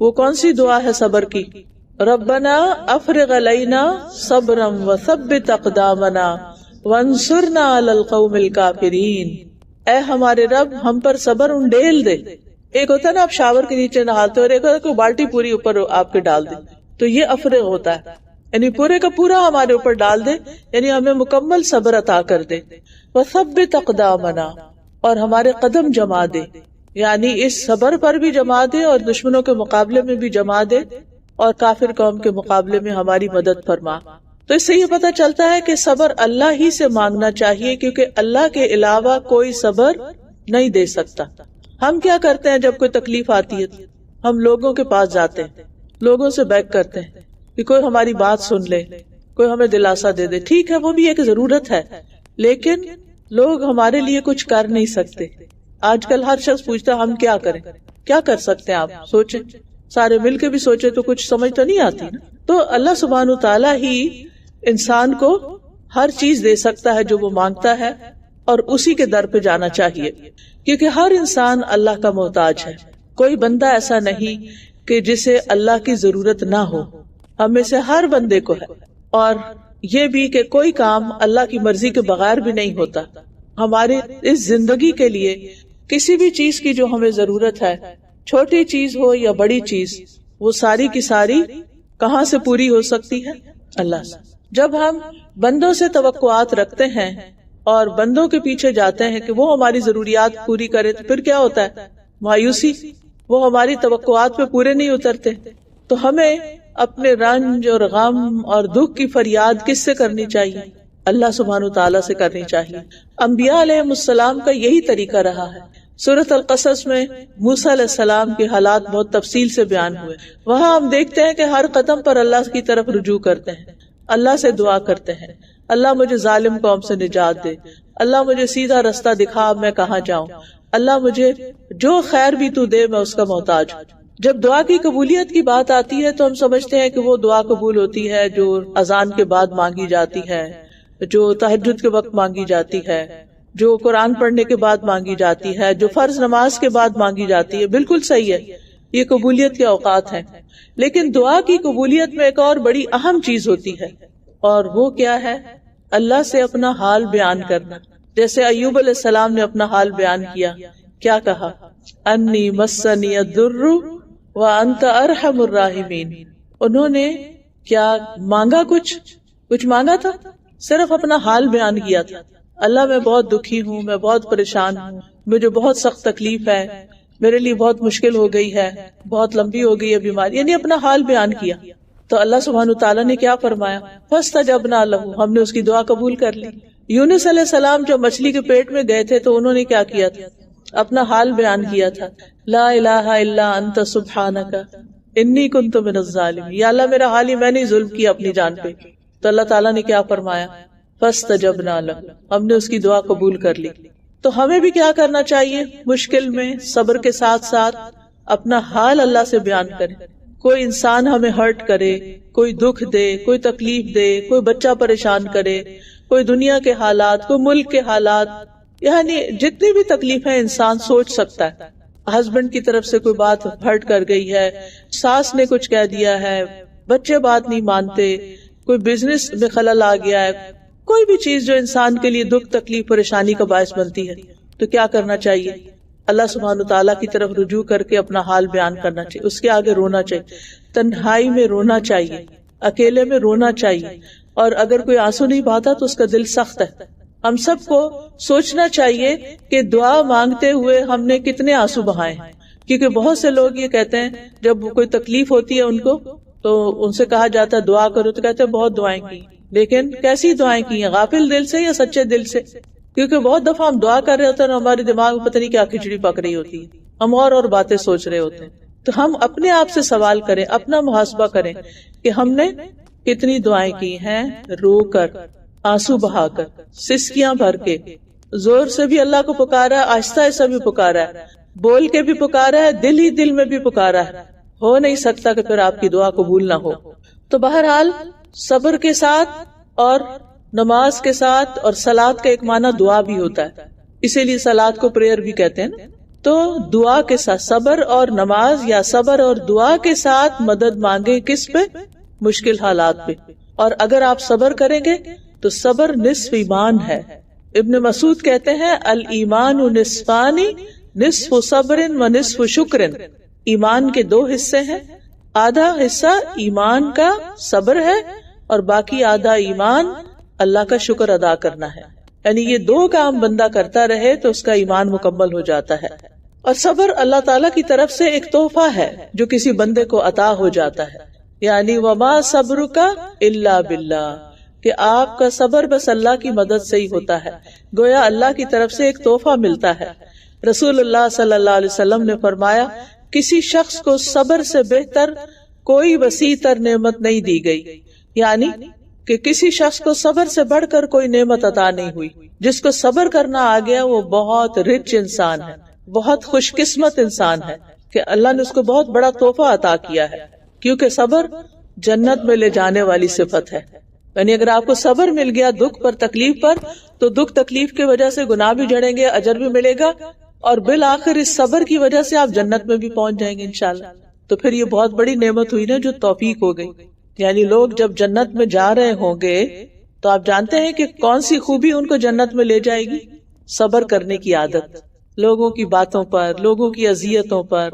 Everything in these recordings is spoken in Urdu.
وہ کون سی دعا ہے صبر کی؟ ربنا افرغ علینا صبرا وثبت اقدامنا وانصرنا علی القوم الکافرین، اے ہمارے رب ہم پر صبر انڈیل دے. ایک ہوتا ہے نا آپ شاور کے نیچے نہاتے اور ایک ہوتا ہے کہ بالٹی پوری اوپر آپ کے ڈال دے، تو یہ افرغ ہوتا ہے، یعنی پورے کا پورا ہمارے اوپر ڈال دے، یعنی ہمیں مکمل صبر عطا کر دے. وثبت اقدامنا، اور ہمارے قدم جما دے، یعنی اس صبر پر بھی جما دے اور دشمنوں کے مقابلے میں بھی جما دے اور کافر قوم کے مقابلے میں ہماری مدد فرما. تو اس سے یہ پتہ چلتا ہے کہ صبر اللہ ہی سے مانگنا چاہیے، کیونکہ اللہ کے علاوہ کوئی صبر نہیں دے سکتا. ہم کیا کرتے ہیں جب کوئی تکلیف آتی ہے ہم لوگوں کے پاس جاتے ہیں، لوگوں سے بیگ کرتے ہیں کہ کوئی ہماری بات سن لے، کوئی ہمیں دلاسا دے دے. ٹھیک ہے وہ بھی ایک ضرورت ہے، لیکن لوگ ہمارے لیے کچھ کر نہیں سکتے. آج کل ہر شخص پوچھتا ہم کیا کریں، کیا کر سکتے ہیں. آپ سوچیں، سارے مل کے بھی سوچے تو کچھ سمجھ تو نہیں آتی نا. تو اللہ سبحانہ تعالیٰ ہی انسان کو ہر چیز دے سکتا ہے جو وہ مانگتا ہے، اور اسی کے در پہ جانا چاہیے، کیونکہ ہر انسان اللہ کا محتاج ہے. کوئی بندہ ایسا نہیں کہ جسے اللہ کی ضرورت نہ ہو، ہم میں سے ہر بندے کو ہے. اور یہ بھی کہ کوئی کام اللہ کی مرضی کے بغیر بھی نہیں ہوتا. ہمارے اس زندگی کے لیے کسی بھی چیز کی جو ہمیں ضرورت ہے، چھوٹی چیز ہو یا بڑی چیز، وہ ساری کی ساری کہاں سے پوری ہو سکتی ہے؟ اللہ سے. جب ہم بندوں سے توقعات رکھتے ہیں اور بندوں کے پیچھے جاتے ہیں کہ وہ ہماری ضروریات پوری کرے، تو پھر کیا ہوتا ہے؟ مایوسی. وہ ہماری توقعات پہ پورے نہیں اترتے. تو ہمیں اپنے رنج اور غم اور دکھ کی فریاد کس سے کرنی چاہیے؟ اللہ سبحانہ تعالیٰ سے کرنی چاہیے. انبیاء علیہ السلام کا یہی طریقہ رہا ہے. سورۃ القصص میں موسیٰ علیہ السلام کے حالات بہت تفصیل سے بیان ہوئے. وہاں ہم دیکھتے ہیں کہ ہر قدم پر اللہ کی طرف رجوع کرتے ہیں، اللہ سے دعا کرتے ہیں، اللہ مجھے ظالم قوم سے نجات دے، اللہ مجھے سیدھا رستہ دکھا، اب میں کہاں جاؤں، اللہ مجھے جو خیر بھی تو دے میں اس کا محتاج ہوں. جب دعا کی قبولیت کی بات آتی ہے تو ہم سمجھتے ہیں کہ وہ دعا قبول ہوتی ہے جو اذان کے بعد مانگی جاتی ہے، جو تہجد کے وقت مانگی جاتی ہے، جو قرآن پڑھنے کے بعد مانگی جاتی ہے، جو فرض نماز کے بعد مانگی جاتی ہے. بالکل صحیح ہے، یہ قبولیت کے اوقات ہیں. لیکن دعا کی قبولیت میں ایک اور بڑی اہم چیز ہوتی ہے، اور وہ کیا ہے؟ اللہ سے اپنا حال بیان کرنا. جیسے ایوب علیہ السلام نے اپنا حال بیان کیا، کیا کہا؟ انی مسنی الضر وانت ارحم الراحمین. انہوں نے کیا مانگا؟ کچھ مانگا تھا؟ صرف اپنا حال بیان کیا تھا. اللہ میں بہت دکھی ہوں، میں بہت پریشان ہوں، مجھے بہت سخت تکلیف ہے، میرے لیے بہت مشکل ہو گئی ہے، بہت لمبی ہو گئی ہے بیماری، یعنی اپنا حال بیان کیا. تو اللہ سبحانہ تعالیٰ نے کیا فرمایا؟ فاستجبنا لہ، ہم نے اس کی دعا قبول کر لی. یونس علیہ السلام جب مچھلی کے پیٹ میں گئے تھے تو انہوں نے کیا کیا تھا؟ اپنا حال بیان کیا تھا. لا الہ الا انت سبحانک انی کنت من الظالمین. یا اللہ میرا حال ہی میں نے ظلم کیا اپنی جان پہ. تو اللہ تعالیٰ نے کیا فرمایا؟ فاستجبنا لہ، ہم نے اس کی دعا قبول کر لی. تو ہمیں بھی کیا کرنا چاہیے؟ مشکل میں صبر کے ساتھ ساتھ اپنا حال اللہ سے بیان کریں. کوئی انسان ہمیں ہرٹ کرے، کوئی دکھ دے، کوئی تکلیف دے، کوئی بچہ پریشان کرے، کوئی دنیا کے حالات، کوئی ملک کے حالات، یعنی جتنی بھی تکلیفیں انسان سوچ سکتا ہے. ہسبینڈ کی طرف سے کوئی بات ہرٹ کر گئی ہے، ساس نے کچھ کہہ دیا ہے، بچے بات نہیں مانتے، کوئی بزنس میں خلل آ گیا ہے، کوئی بھی چیز جو انسان کے لیے دکھ، تکلیف، پریشانی کا باعث بنتی ہے. تو کیا کرنا چاہیے؟ اللہ سبحانہ تعالیٰ کی طرف رجوع کر کے اپنا حال بیان کرنا چاہیے. اس کے آگے رونا چاہیے، تنہائی میں رونا چاہیے، اکیلے میں رونا چاہیے. اور اگر کوئی آنسو نہیں بہاتا تو اس کا دل سخت ہے. ہم سب کو سوچنا چاہیے کہ دعا مانگتے ہوئے ہم نے کتنے آنسو بہائے ہیں. کیونکہ بہت سے لوگ یہ کہتے ہیں جب کوئی تکلیف ہوتی ہے ان کو تو ان سے کہا جاتا ہے دعا کرو، تو کہتے ہیں بہت دعائیں کی. لیکن کیسی دعائیں کی ہیں؟ غافل دل سے یا سچے دل سے؟ کیونکہ بہت دفعہ ہم دعا کر رہے ہوتے ہیں اور ہمارے دماغ میں پتہ نہیں کیا کھچڑی پک رہی ہوتی ہے، ہم اور باتیں سوچ رہے ہوتے ہیں. تو ہم اپنے آپ سے سوال کریں، اپنا محاسبہ کریں کہ ہم نے کتنی دعائیں کی ہیں، رو کر، آنسو بہا کر، سسکیاں بھر کے، زور سے بھی اللہ کو پکارا، آہستہ آہستہ بھی پکارا ہے، بول کے بھی پکارا ہے، دل ہی دل میں بھی پکارا ہے. ہو نہیں سکتا کہ پھر آپ کی دعا قبول نہ ہو. تو بہرحال صبر کے ساتھ اور نماز کے ساتھ، اور صلات کا ایک معنی دعا بھی ہوتا ہے، اسی لیے صلات کو پریئر بھی کہتے ہیں نا. تو دعا کے ساتھ صبر اور نماز یا صبر اور دعا کے ساتھ مدد مانگے کس پہ؟ مشکل حالات پہ. اور اگر آپ صبر کریں گے تو صبر نصف ایمان ہے. ابن مسعود کہتے ہیں الایمان نصفان نصف صبر و نصف شکر. ایمان کے 2 حصے ہیں، آدھا حصہ ایمان کا صبر ہے اور باقی آدھا ایمان اللہ کا شکر ادا کرنا ہے. یعنی یہ 2 کام بندہ کرتا رہے تو اس کا ایمان مکمل ہو جاتا ہے. اور صبر اللہ تعالیٰ کی طرف سے ایک تحفہ ہے جو کسی بندے کو عطا ہو جاتا ہے. یعنی وما صبرک الا باللہ، کہ آپ کا صبر بس اللہ کی مدد سے ہی ہوتا ہے. گویا اللہ کی طرف سے ایک تحفہ ملتا ہے. رسول اللہ صلی اللہ علیہ وسلم نے فرمایا کسی شخص کو صبر سے بہتر کوئی وسیع تر نعمت نہیں دی گئی. یعنی کہ کسی شخص کو صبر سے بڑھ کر کوئی نعمت عطا نہیں ہوئی. جس کو صبر کرنا آ گیا وہ بہت رچ انسان ہے، بہت خوش قسمت انسان ہے کہ اللہ نے اس کو بہت بڑا تحفہ عطا کیا ہے. کیونکہ صبر جنت میں لے جانے والی صفت ہے. یعنی اگر آپ کو صبر مل گیا دکھ پر تکلیف پر تو دکھ تکلیف کی وجہ سے گناہ بھی جڑیں گے، اجر بھی ملے گا، اور بالآخر اس صبر کی وجہ سے آپ جنت میں بھی پہنچ جائیں گے انشاءاللہ. تو پھر یہ بہت بڑی نعمت ہوئی نا جو توفیق ہو گئی. یعنی لوگ جب جنت میں جا رہے ہوں گے تو آپ جانتے ہیں کہ کون سی خوبی ان کو جنت میں لے جائے گی؟ صبر کرنے کی عادت. لوگوں کی باتوں پر، لوگوں کی اذیتوں پر،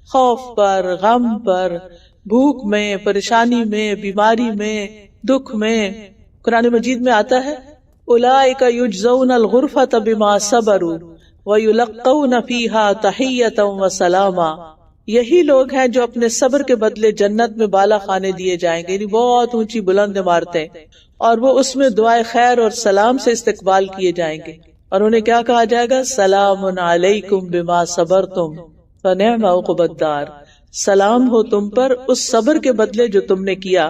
خوف پر، غم پر، بھوک میں، پریشانی میں، بیماری میں، دکھ میں. قرآن مجید میں آتا ہے اولئک یجزون الغرفۃ بما صبروا ویلقون فیہا تحیۃ وسلاما. یہی لوگ ہیں جو اپنے صبر کے بدلے جنت میں بالا خانے دیے جائیں گے، یعنی بہت اونچی بلند عمارتیں، اور وہ اس میں دعائے خیر اور سلام سے استقبال کیے جائیں گے. اور انہیں کیا کہا جائے گا؟ سلام علیکم بما صبرتم فنعم عقبی الدار. سلام ہو تم پر اس صبر کے بدلے جو تم نے کیا.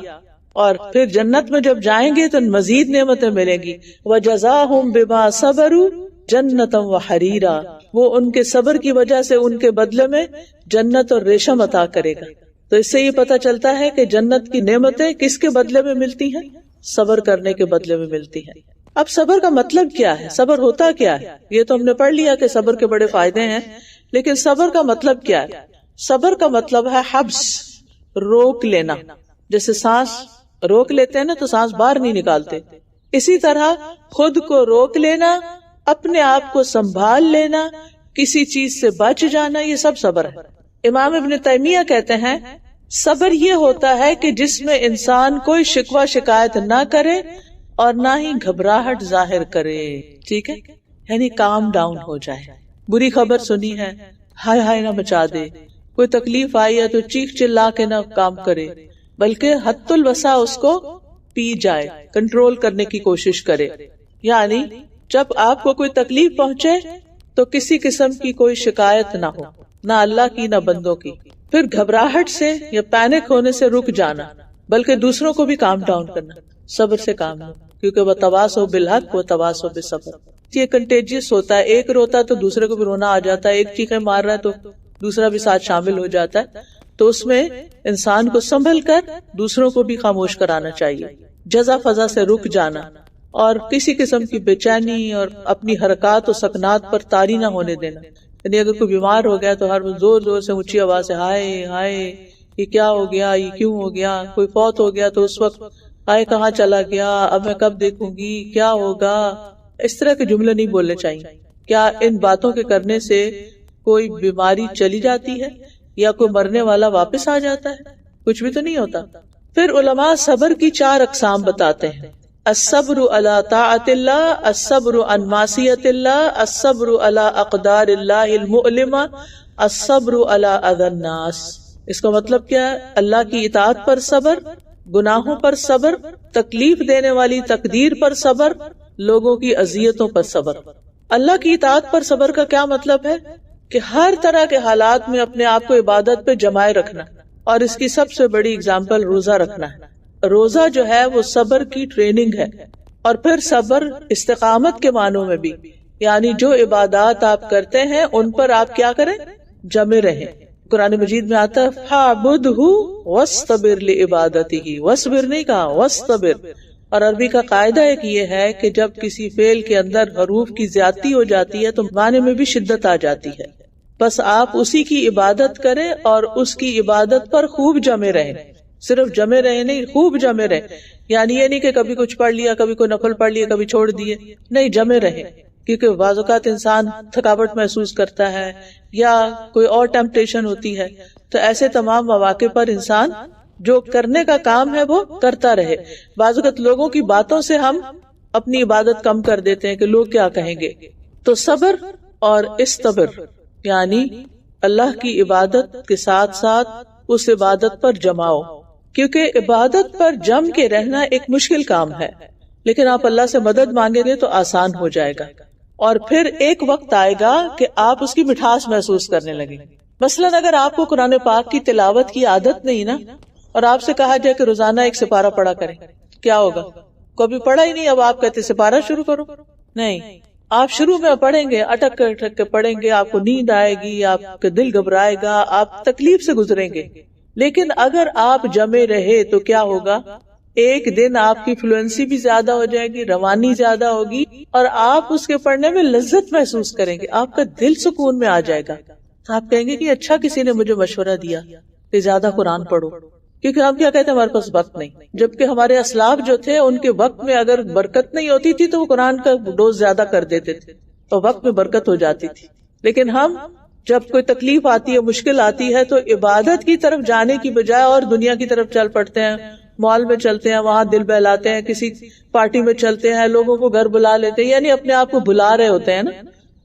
اور پھر جنت میں جب جائیں گے تو مزید نعمتیں ملیں گی. وجزاہم بما صبروا جنتا وحریرا. وہ ان کے صبر کی وجہ سے ان کے بدلے میں جنت اور ریشم عطا کرے گا. تو اس سے یہ پتہ چلتا ہے کہ جنت کی نعمتیں کس کے بدلے میں ملتی ہیں؟ صبر کرنے کے بدلے میں ملتی ہیں. اب صبر کا مطلب کیا ہے؟ صبر ہوتا کیا ہے؟ یہ تو ہم نے پڑھ لیا کہ صبر کے بڑے فائدے ہیں، لیکن صبر کا مطلب کیا ہے؟ صبر کا مطلب ہے حبس، روک لینا. جیسے سانس روک لیتے ہیں نا تو سانس باہر نہیں نکالتے، اسی طرح خود کو روک لینا، اپنے آپ کو سنبھال لینا، کسی چیز سے بچ جانا، یہ سب صبر ہے. امام ابن تیمیہ کہتے ہیں صبر یہ ہوتا ہے کہ جس میں انسان کوئی شکوہ شکایت نہ کرے اور نہ ہی گھبراہٹ ظاہر کرے. ٹھیک ہے، یعنی کام ڈاؤن ہو جائے. بری خبر سنی ہے، ہائے ہائے نہ مچا دے. کوئی تکلیف آئی ہے تو چیخ چلا کے نہ کام کرے، بلکہ حد الوسع اس کو پی جائے، کنٹرول کرنے کی کوشش کرے. یعنی جب آپ کو کوئی تکلیف پہنچے تو کسی قسم کی کوئی شکایت نہ ہو، نہ اللہ کی نہ بندوں کی. پھر گھبراہٹ سے یا پینک ہونے سے رک جانا، بلکہ دوسروں کو بھی کام ڈاؤن کرنا. صبر سے کام ہے، کیونکہ وتواصوا بالحق وتواصوا بالصبر. یہ کنٹیجیس ہوتا ہے، ایک روتا تو دوسرے کو بھی رونا آ جاتا ہے، ایک چیخیں مار رہا ہے تو دوسرا بھی ساتھ شامل ہو جاتا ہے. تو اس میں انسان کو سنبھل کر دوسروں کو بھی خاموش کرانا چاہیے. جزا فضا سے رک جانا اور کسی قسم کی بے چینی اور اپنی حرکات و سکنات پر طاری نہ ہونے دینا. یعنی اگر کوئی بیمار ہو گیا تو ہر زور زور سے اونچی آواز سے ہائے ہائے یہ کیا ہو گیا، یہ کیوں ہو گیا. کوئی فوت ہو گیا تو اس وقت ہائے کہاں چلا گیا، اب میں کب دیکھوں گی، کیا ہوگا. اس طرح کے جملے نہیں بولنے چاہیے. کیا ان باتوں کے کرنے سے کوئی بیماری چلی جاتی ہے یا کوئی مرنے والا واپس آ جاتا ہے؟ کچھ بھی تو نہیں ہوتا. پھر علماء صبر کی 4 اقسام بتاتے ہیں. الصبر علی طاعت اللہ، الصبر عن معصیت اللہ، الصبر علی اقدار اللہ المؤلمہ، الصبر علی اذی الناس. اس کا مطلب کیا ہے؟ اللہ کی اطاعت پر صبر، گناہوں پر صبر، تکلیف دینے والی تقدیر پر صبر، لوگوں کی اذیتوں پر صبر. اللہ کی اطاعت پر صبر کا کیا مطلب ہے؟ کہ ہر طرح کے حالات میں اپنے آپ کو عبادت پہ جمائے رکھنا. اور اس کی سب سے بڑی اگزامپل روزہ رکھنا ہے. روزہ جو ہے وہ صبر کی ٹریننگ ہے. اور پھر صبر استقامت کے معنوں میں بھی، یعنی جو عبادات آپ کرتے ہیں ان پر آپ کیا کریں؟ جمے رہیں. قرآن مجید میں آتا ہے فَاعْبُدْهُ وَاسْتَبِرْ لِعِبَادَتِهِ، وَاسْبِرْ نہیں کہا، وَاسْتَبِرْ. اور عربی کا قاعدہ ایک یہ ہے کہ جب کسی فعل کے اندر حروف کی زیادتی ہو جاتی ہے تو معنی میں بھی شدت آ جاتی ہے. بس آپ اسی کی عبادت کریں اور اس کی عبادت پر خوب جمے رہیں. صرف جمے رہے نہیں، خوب جمے رہے. یعنی یہ نہیں کہ کبھی کچھ پڑھ لیا، کبھی کوئی نفل پڑھ لیا، کبھی چھوڑ دیے، نہیں، جمے رہے. کیونکہ بعض اوقات انسان تھکاوٹ محسوس کرتا ہے یا کوئی اور ٹیمپٹیشن ہوتی ہے، تو ایسے تمام مواقع پر انسان جو کرنے کا کام ہے وہ کرتا رہے. بعض اوقات لوگوں کی باتوں سے ہم اپنی عبادت کم کر دیتے ہیں کہ لوگ کیا کہیں گے. تو صبر اور استبر یعنی اللہ کی عبادت کے ساتھ ساتھ اس عبادت پر جماؤ، کیونکہ عبادت پر جم کے رہنا ایک مشکل کام ہے، لیکن آپ اللہ سے مدد مانگیں گے تو آسان ہو جائے گا. اور پھر ایک وقت آئے گا کہ آپ اس کی مٹھاس محسوس کرنے لگیں. مثلاً اگر آپ کو قرآن پاک کی تلاوت کی عادت نہیں نا، اور آپ سے کہا جائے کہ روزانہ ایک سپارہ پڑھا کریں، کیا ہوگا؟ کبھی پڑھا ہی نہیں، اب آپ کہتے سپارہ شروع کرو. نہیں، آپ شروع میں پڑھیں گے، اٹک کے پڑھیں گے، آپ کو نیند آئے گی، آپ کا دل گھبرائے گا، آپ تکلیف سے گزریں گے. لیکن اگر آپ جمے رہے تو کیا ہوگا؟ ایک دن آپ کی فلوئنسی بھی زیادہ ہو جائے گی، روانی زیادہ ہوگی، اور آپ اس کے پڑھنے میں لذت محسوس کریں گے، آپ کا دل سکون میں آ جائے گا. تو آپ کہیں گے کہ اچھا کسی نے مجھے مشورہ دیا کہ زیادہ قرآن پڑھو. کیونکہ ہم کیا کہتے ہیں، ہمارے پاس وقت نہیں. جبکہ ہمارے اسلاف جو تھے ان کے وقت میں اگر برکت نہیں ہوتی تھی تو وہ قرآن کا ڈوز زیادہ کر دیتے تھے اور وقت میں برکت ہو جاتی تھی. لیکن ہم جب کوئی تکلیف آتی ہے، مشکل آتی ہے، تو عبادت کی طرف جانے کی بجائے اور دنیا کی طرف چل پڑتے ہیں. مال میں چلتے ہیں، وہاں دل بہلاتے ہیں، کسی پارٹی میں چلتے ہیں، لوگوں کو گھر بلا لیتے ہیں، یعنی اپنے آپ کو بھلا رہے ہوتے ہیں نا.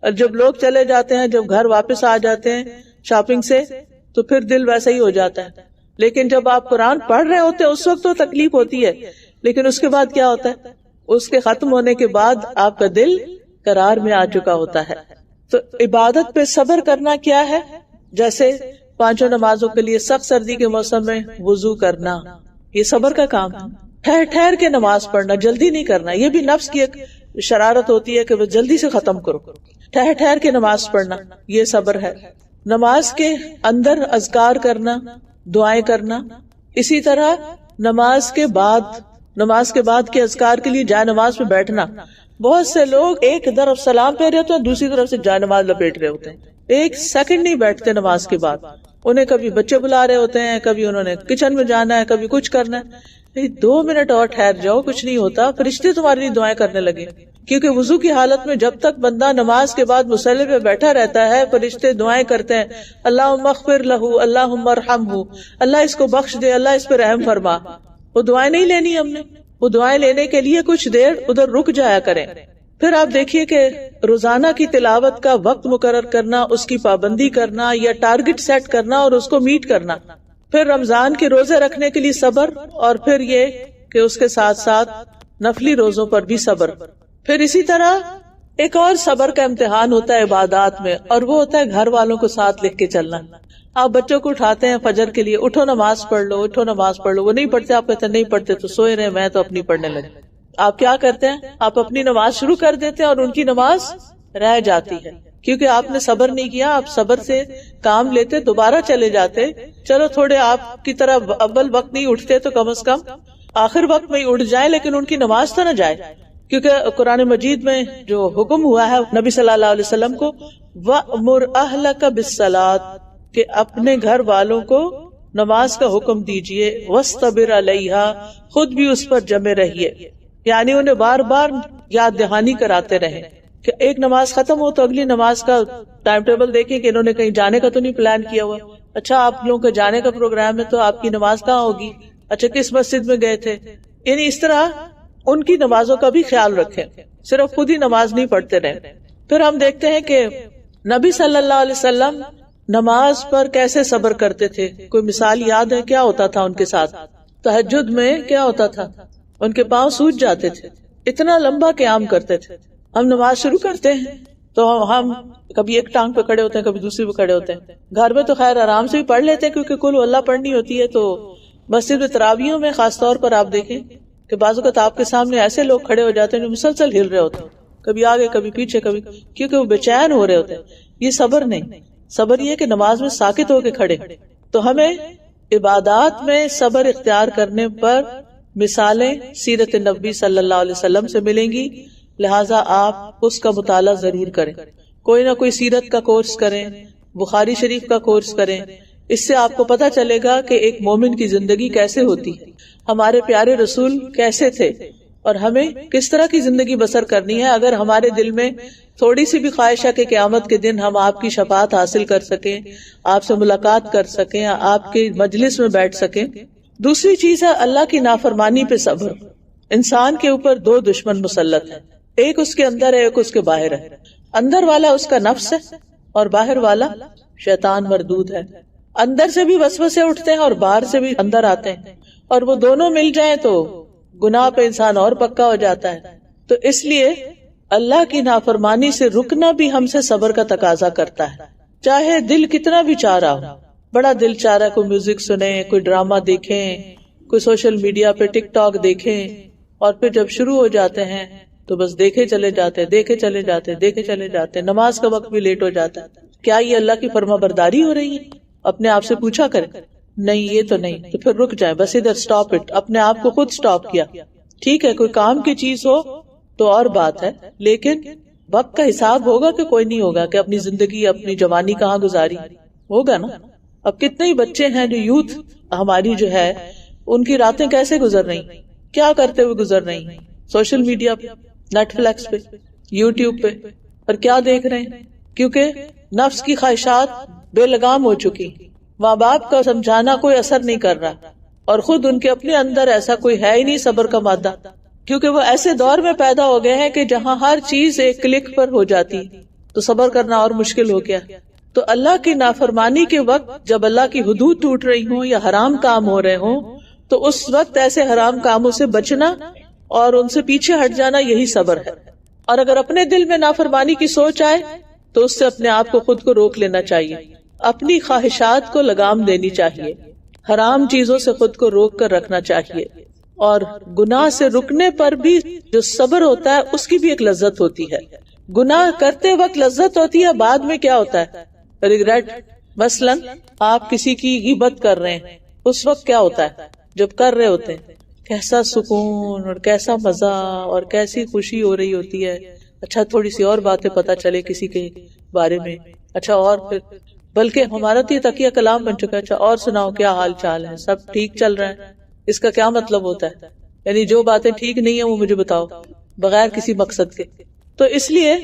اور جب لوگ چلے جاتے ہیں، جب گھر واپس آ جاتے ہیں شاپنگ سے، تو پھر دل ویسا ہی ہو جاتا ہے. لیکن جب آپ قرآن پڑھ رہے ہوتے ہیں اس وقت تو تکلیف ہوتی ہے، لیکن اس کے بعد کیا ہوتا ہے؟ اس کے ختم ہونے کے بعد آپ کا دل قرار میں آ چکا ہوتا ہے. تو عبادت پہ صبر کرنا کیا ہے؟ جیسے 5 نمازوں کے لیے سخت سردی کے موسم میں وضو کرنا، یہ صبر کا کام ہے. ٹھہر ٹھہر کے نماز پڑھنا، جلدی نہیں کرنا. یہ بھی نفس کی ایک شرارت ہوتی ہے کہ وہ جلدی سے ختم کرو. ٹھہر ٹھہر کے نماز پڑھنا، یہ صبر ہے. نماز کے اندر اذکار کرنا، دعائیں کرنا. اسی طرح نماز کے بعد کے اذکار کے لیے جائے نماز پہ بیٹھنا. بہت سے لوگ ایک طرف سلام پہ رہے ہوتے ہیں، دوسری طرف سے جائے نماز لپیٹ رہے ہوتے ہیں، ایک سیکنڈ نہیں بیٹھتے نماز کے بعد. انہیں کبھی بچے بلا رہے ہوتے ہیں، کبھی انہوں نے کچن میں جانا ہے، کبھی کچھ کرنا ہے. 2 منٹ اور ٹھہر جاؤ، کچھ نہیں ہوتا، فرشتے تمہارے لیے دعائیں کرنے لگے. کیونکہ وضو کی حالت میں جب تک بندہ نماز کے بعد مصلی پہ بیٹھا رہتا ہے، فرشتے دعائیں کرتے ہیں، اللہم اغفر لہ، اللہم ارحمہ، اللہ اس کو بخش دے، اللہ اس پہ رحم فرما. وہ دعائیں نہیں لینی ہم نے، وہ دعائیں لینے کے لیے کچھ دیر ادھر رک جایا کریں. پھر آپ دیکھیے کہ روزانہ کی تلاوت کا وقت مقرر کرنا، اس کی پابندی کرنا یا ٹارگٹ سیٹ کرنا اور اس کو میٹ کرنا. پھر رمضان کے روزے رکھنے کے لیے صبر، اور پھر یہ کہ اس کے ساتھ ساتھ نفلی روزوں پر بھی صبر. پھر اسی طرح ایک اور صبر کا امتحان ہوتا ہے عبادات میں، اور وہ ہوتا ہے گھر والوں کو ساتھ لے کے چلنا. آپ بچوں کو اٹھاتے ہیں فجر کے لیے، اٹھو نماز پڑھ لو، اٹھو نماز پڑھ لو. وہ نہیں پڑھتے، آپ کہتے ہیں نہیں پڑھتے تو سوئے رہے، میں تو اپنی پڑھنے لگے. آپ کیا کرتے ہیں؟ آپ اپنی نماز شروع کر دیتے ہیں اور ان کی نماز رہ جاتی ہے، کیونکہ آپ نے صبر نہیں کیا. آپ صبر سے کام لیتے، دوبارہ چلے جاتے. چلو تھوڑے آپ کی طرح اول وقت نہیں اٹھتے تو کم از کم آخر وقت میں اٹھ جائے، لیکن ان کی نماز تو نہ جائے. کیونکہ قرآن مجید میں جو حکم ہوا ہے نبی صلی اللہ علیہ وسلم کو، وَأْمُرْ أَهْلَكَ بِالصَّلَاةِ، کہ اپنے گھر والوں کو نماز کا حکم دیجئے، وَاسْتَبِرْ عَلَيْهَا، خود بھی اس پر جمے رہیے. یعنی انہیں بار بار یاد دہانی کراتے رہیں کہ ایک نماز ختم ہو تو اگلی نماز کا ٹائم ٹیبل دیکھیں کہ انہوں نے کہیں جانے کا تو نہیں پلان کیا ہوا. اچھا آپ لوگوں کا جانے کا پروگرام ہے تو آپ کی نماز کہاں ہوگی؟ اچھا کس مسجد میں گئے تھے؟ یعنی اس طرح ان کی نمازوں کا بھی خیال رکھیں، صرف خود ہی نماز نہیں پڑھتے رہیں. پھر ہم دیکھتے ہیں کہ نبی صلی اللہ علیہ وسلم نماز پر کیسے صبر کرتے تھے. کوئی مثال یاد ہے کیا ہوتا تھا ان کے ساتھ؟ تہجد میں کیا ہوتا تھا؟ ان کے پاؤں سوج جاتے تھے، اتنا لمبا قیام کرتے تھے. ہم نماز شروع کرتے ہیں تو ہم کبھی ایک ٹانگ پہ کھڑے ہوتے ہیں، کبھی دوسری پہ کھڑے ہوتے ہیں. گھر میں تو خیر آرام سے بھی پڑھ لیتے ہیں کیونکہ کل اللہ پڑھنی ہوتی ہے. تو مسجد میں تراویحوں میں خاص طور پر آپ دیکھیں کہ بعض اوقات آپ کے سامنے ایسے لوگ کھڑے ہو جاتے ہیں جو مسلسل ہل رہے ہوتے ہیں، کبھی آگے کبھی پیچھے، کبھی کیونکہ وہ بے چین ہو رہے ہوتے ہیں. یہ صبر نہیں، صبر یہ کہ نماز میں ساکت ہو کے کھڑے. تو ہمیں عبادات میں صبر اختیار کرنے پر مثالیں سیرت نبی صلی اللہ علیہ وسلم سے ملیں گی. لہٰذا آپ اس کا مطالعہ ضرور کریں، کوئی نہ کوئی سیرت کا کورس کریں، بخاری شریف کا کورس کریں، اس سے آپ کو پتہ چلے گا کہ ایک مومن کی زندگی کیسے ہوتی ہے، ہمارے پیارے رسول کیسے تھے، اور ہمیں کس طرح کی زندگی بسر کرنی ہے اگر ہمارے دل میں تھوڑی سی بھی خواہش ہے کہ قیامت کے دن ہم آپ کی شفاعت حاصل کر سکیں، آپ سے ملاقات کر سکیں، آپ کے مجلس میں بیٹھ سکیں۔ دوسری چیز ہے اللہ کی نافرمانی پہ صبر۔ انسان کے اوپر دو دشمن مسلط ہیں، ایک اس کے اندر ہے، ایک اس کے باہر ہے۔ اندر والا اس کا نفس ہے اور باہر والا شیطان مردود ہے۔ اندر سے بھی وسوسے اٹھتے ہیں اور باہر سے بھی اندر آتے ہیں، اور وہ دونوں مل جائیں تو گناہ پہ انسان اور پکا ہو جاتا ہے۔ تو اس لیے اللہ کی نافرمانی سے رکنا بھی ہم سے صبر کا تقاضا کرتا ہے، چاہے دل کتنا بھی چاہ رہا ہو۔ بڑا دل چاہ رہا ہے کوئی میوزک سنیں، کوئی ڈرامہ دیکھیں، کوئی سوشل میڈیا پہ ٹک ٹاک دیکھیں، اور پھر جب شروع ہو جاتے ہیں تو بس دیکھے چلے جاتے، دیکھے چلے جاتے، دیکھے چلے جاتے، نماز کا وقت بھی لیٹ ہو جاتا ہے۔ کیا یہ اللہ کی فرما برداری ہو رہی ہے؟ اپنے آپ سے پوچھا کریں، نہیں یہ تو نہیں، تو پھر رک جائیں، بس ادھر سٹاپ اٹ، اپنے آپ کو خود سٹاپ کیا۔ ٹھیک ہے کوئی کام کی چیز ہو تو اور بات ہے، لیکن وقت کا حساب ہوگا کہ کوئی نہیں ہوگا، کہ اپنی زندگی اپنی جوانی کہاں گزاری، ہوگا نا۔ اب کتنے ہی بچے ہیں جو یوتھ ہماری جو ہے ان کی راتیں کیسے گزر رہی، کیا کرتے ہوئے گزر رہی ہیں، سوشل میڈیا پہ، نیٹ فلیکس پہ، یوٹیوب پہ، اور کیا دیکھ رہے ہیں؟ کیونکہ نفس کی خواہشات بے لگام ہو چکی، ماں باپ کا سمجھانا کوئی اثر نہیں کر رہا، اور خود ان کے اپنے اندر ایسا کوئی ہے ہی نہیں صبر کا مادہ، کیونکہ وہ ایسے دور میں پیدا ہو گئے ہیں کہ جہاں ہر چیز ایک کلک پر ہو جاتی، تو صبر کرنا اور مشکل ہو گیا۔ تو اللہ کی نافرمانی کے وقت جب اللہ کی حدود ٹوٹ رہی ہوں یا حرام کام ہو رہے ہوں، تو اس وقت ایسے حرام کاموں سے بچنا اور ان سے پیچھے ہٹ جانا، یہی صبر ہے۔ اور اگر اپنے دل میں نافرمانی کی سوچ آئے تو اس سے اپنے آپ کو خود کو روک لینا چاہیے، اپنی خواہشات کو لگام دینی چاہیے، حرام چیزوں سے خود کو روک کر رکھنا چاہیے۔ اور گناہ سے رکنے پر بھی جو صبر ہوتا ہے اس کی بھی ایک لذت ہوتی ہے۔ گناہ کرتے وقت لذت ہوتی ہے، بعد میں کیا ہوتا ہے؟ ریگریٹ۔ مثلا آپ کسی کی غیبت کر رہے ہیں، اس وقت کیا ہوتا ہے جب کر رہے ہوتے ہیں؟ کیسا سکون اور کیسا مزہ اور کیسی خوشی ہو رہی ہوتی ہے۔ اچھا تھوڑی سی اور باتیں پتہ چلے کسی کے بارے میں، اچھا اور پھر بلکہ ہمارا تو یہ تکیہ کلام بن چکا ہے، اچھا اور سناؤ کیا حال چال ہے، سب ٹھیک چل رہا ہے۔ اس کا کیا مطلب ہوتا ہے؟ یعنی جو باتیں ٹھیک نہیں ہیں وہ مجھے بتاؤ، بغیر کسی مقصد کے۔ تو اس لیے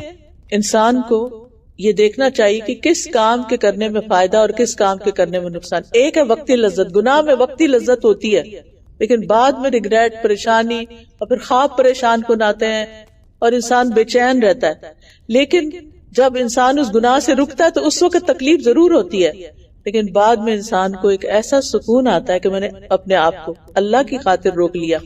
انسان کو یہ دیکھنا چاہیے کہ کس کام کے کرنے میں فائدہ اور کس کام کے کرنے میں نقصان۔ ایک ہے وقتی لذت، گناہ میں وقتی لذت ہوتی ہے، لیکن بعد میں ریگریٹ، پریشانی، اور پھر خواب پریشان کن آتے ہیں اور انسان بے چین رہتا ہے۔ لیکن جب انسان اس گناہ سے رکتا ہے تو اس وقت تکلیف ضرور ہوتی ہے، لیکن بعد میں انسان کو ایک ایسا سکون آتا ہے کہ میں نے اپنے آپ کو اللہ کی خاطر روک لیا،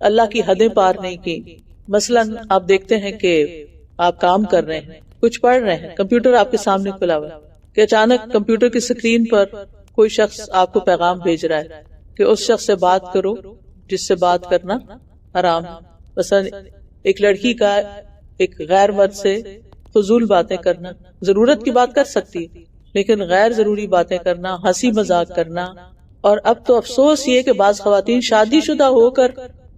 اللہ کی حدیں پار نہیں کی۔ مثلا آپ دیکھتے ہیں کہ آپ کام کر رہے ہیں، کچھ پڑھ رہے ہیں، کمپیوٹر آپ کے سامنے کھلا ہوا ہے، کہ اچانک کمپیوٹر کی اسکرین پر کوئی شخص آپ کو پیغام بھیج رہا ہے کہ اس شخص سے بات کرو جس سے بات کرنا حرام ہے۔ مثلا ایک لڑکی کا ایک غیر مرد سے فضول باتیں کرنا، ضرورت کی بات کر سکتی ہے لیکن غیر ضروری باتیں کرنا، ہنسی مذاق کرنا۔ اور اب تو افسوس یہ کہ بعض خواتین شادی شدہ ہو کر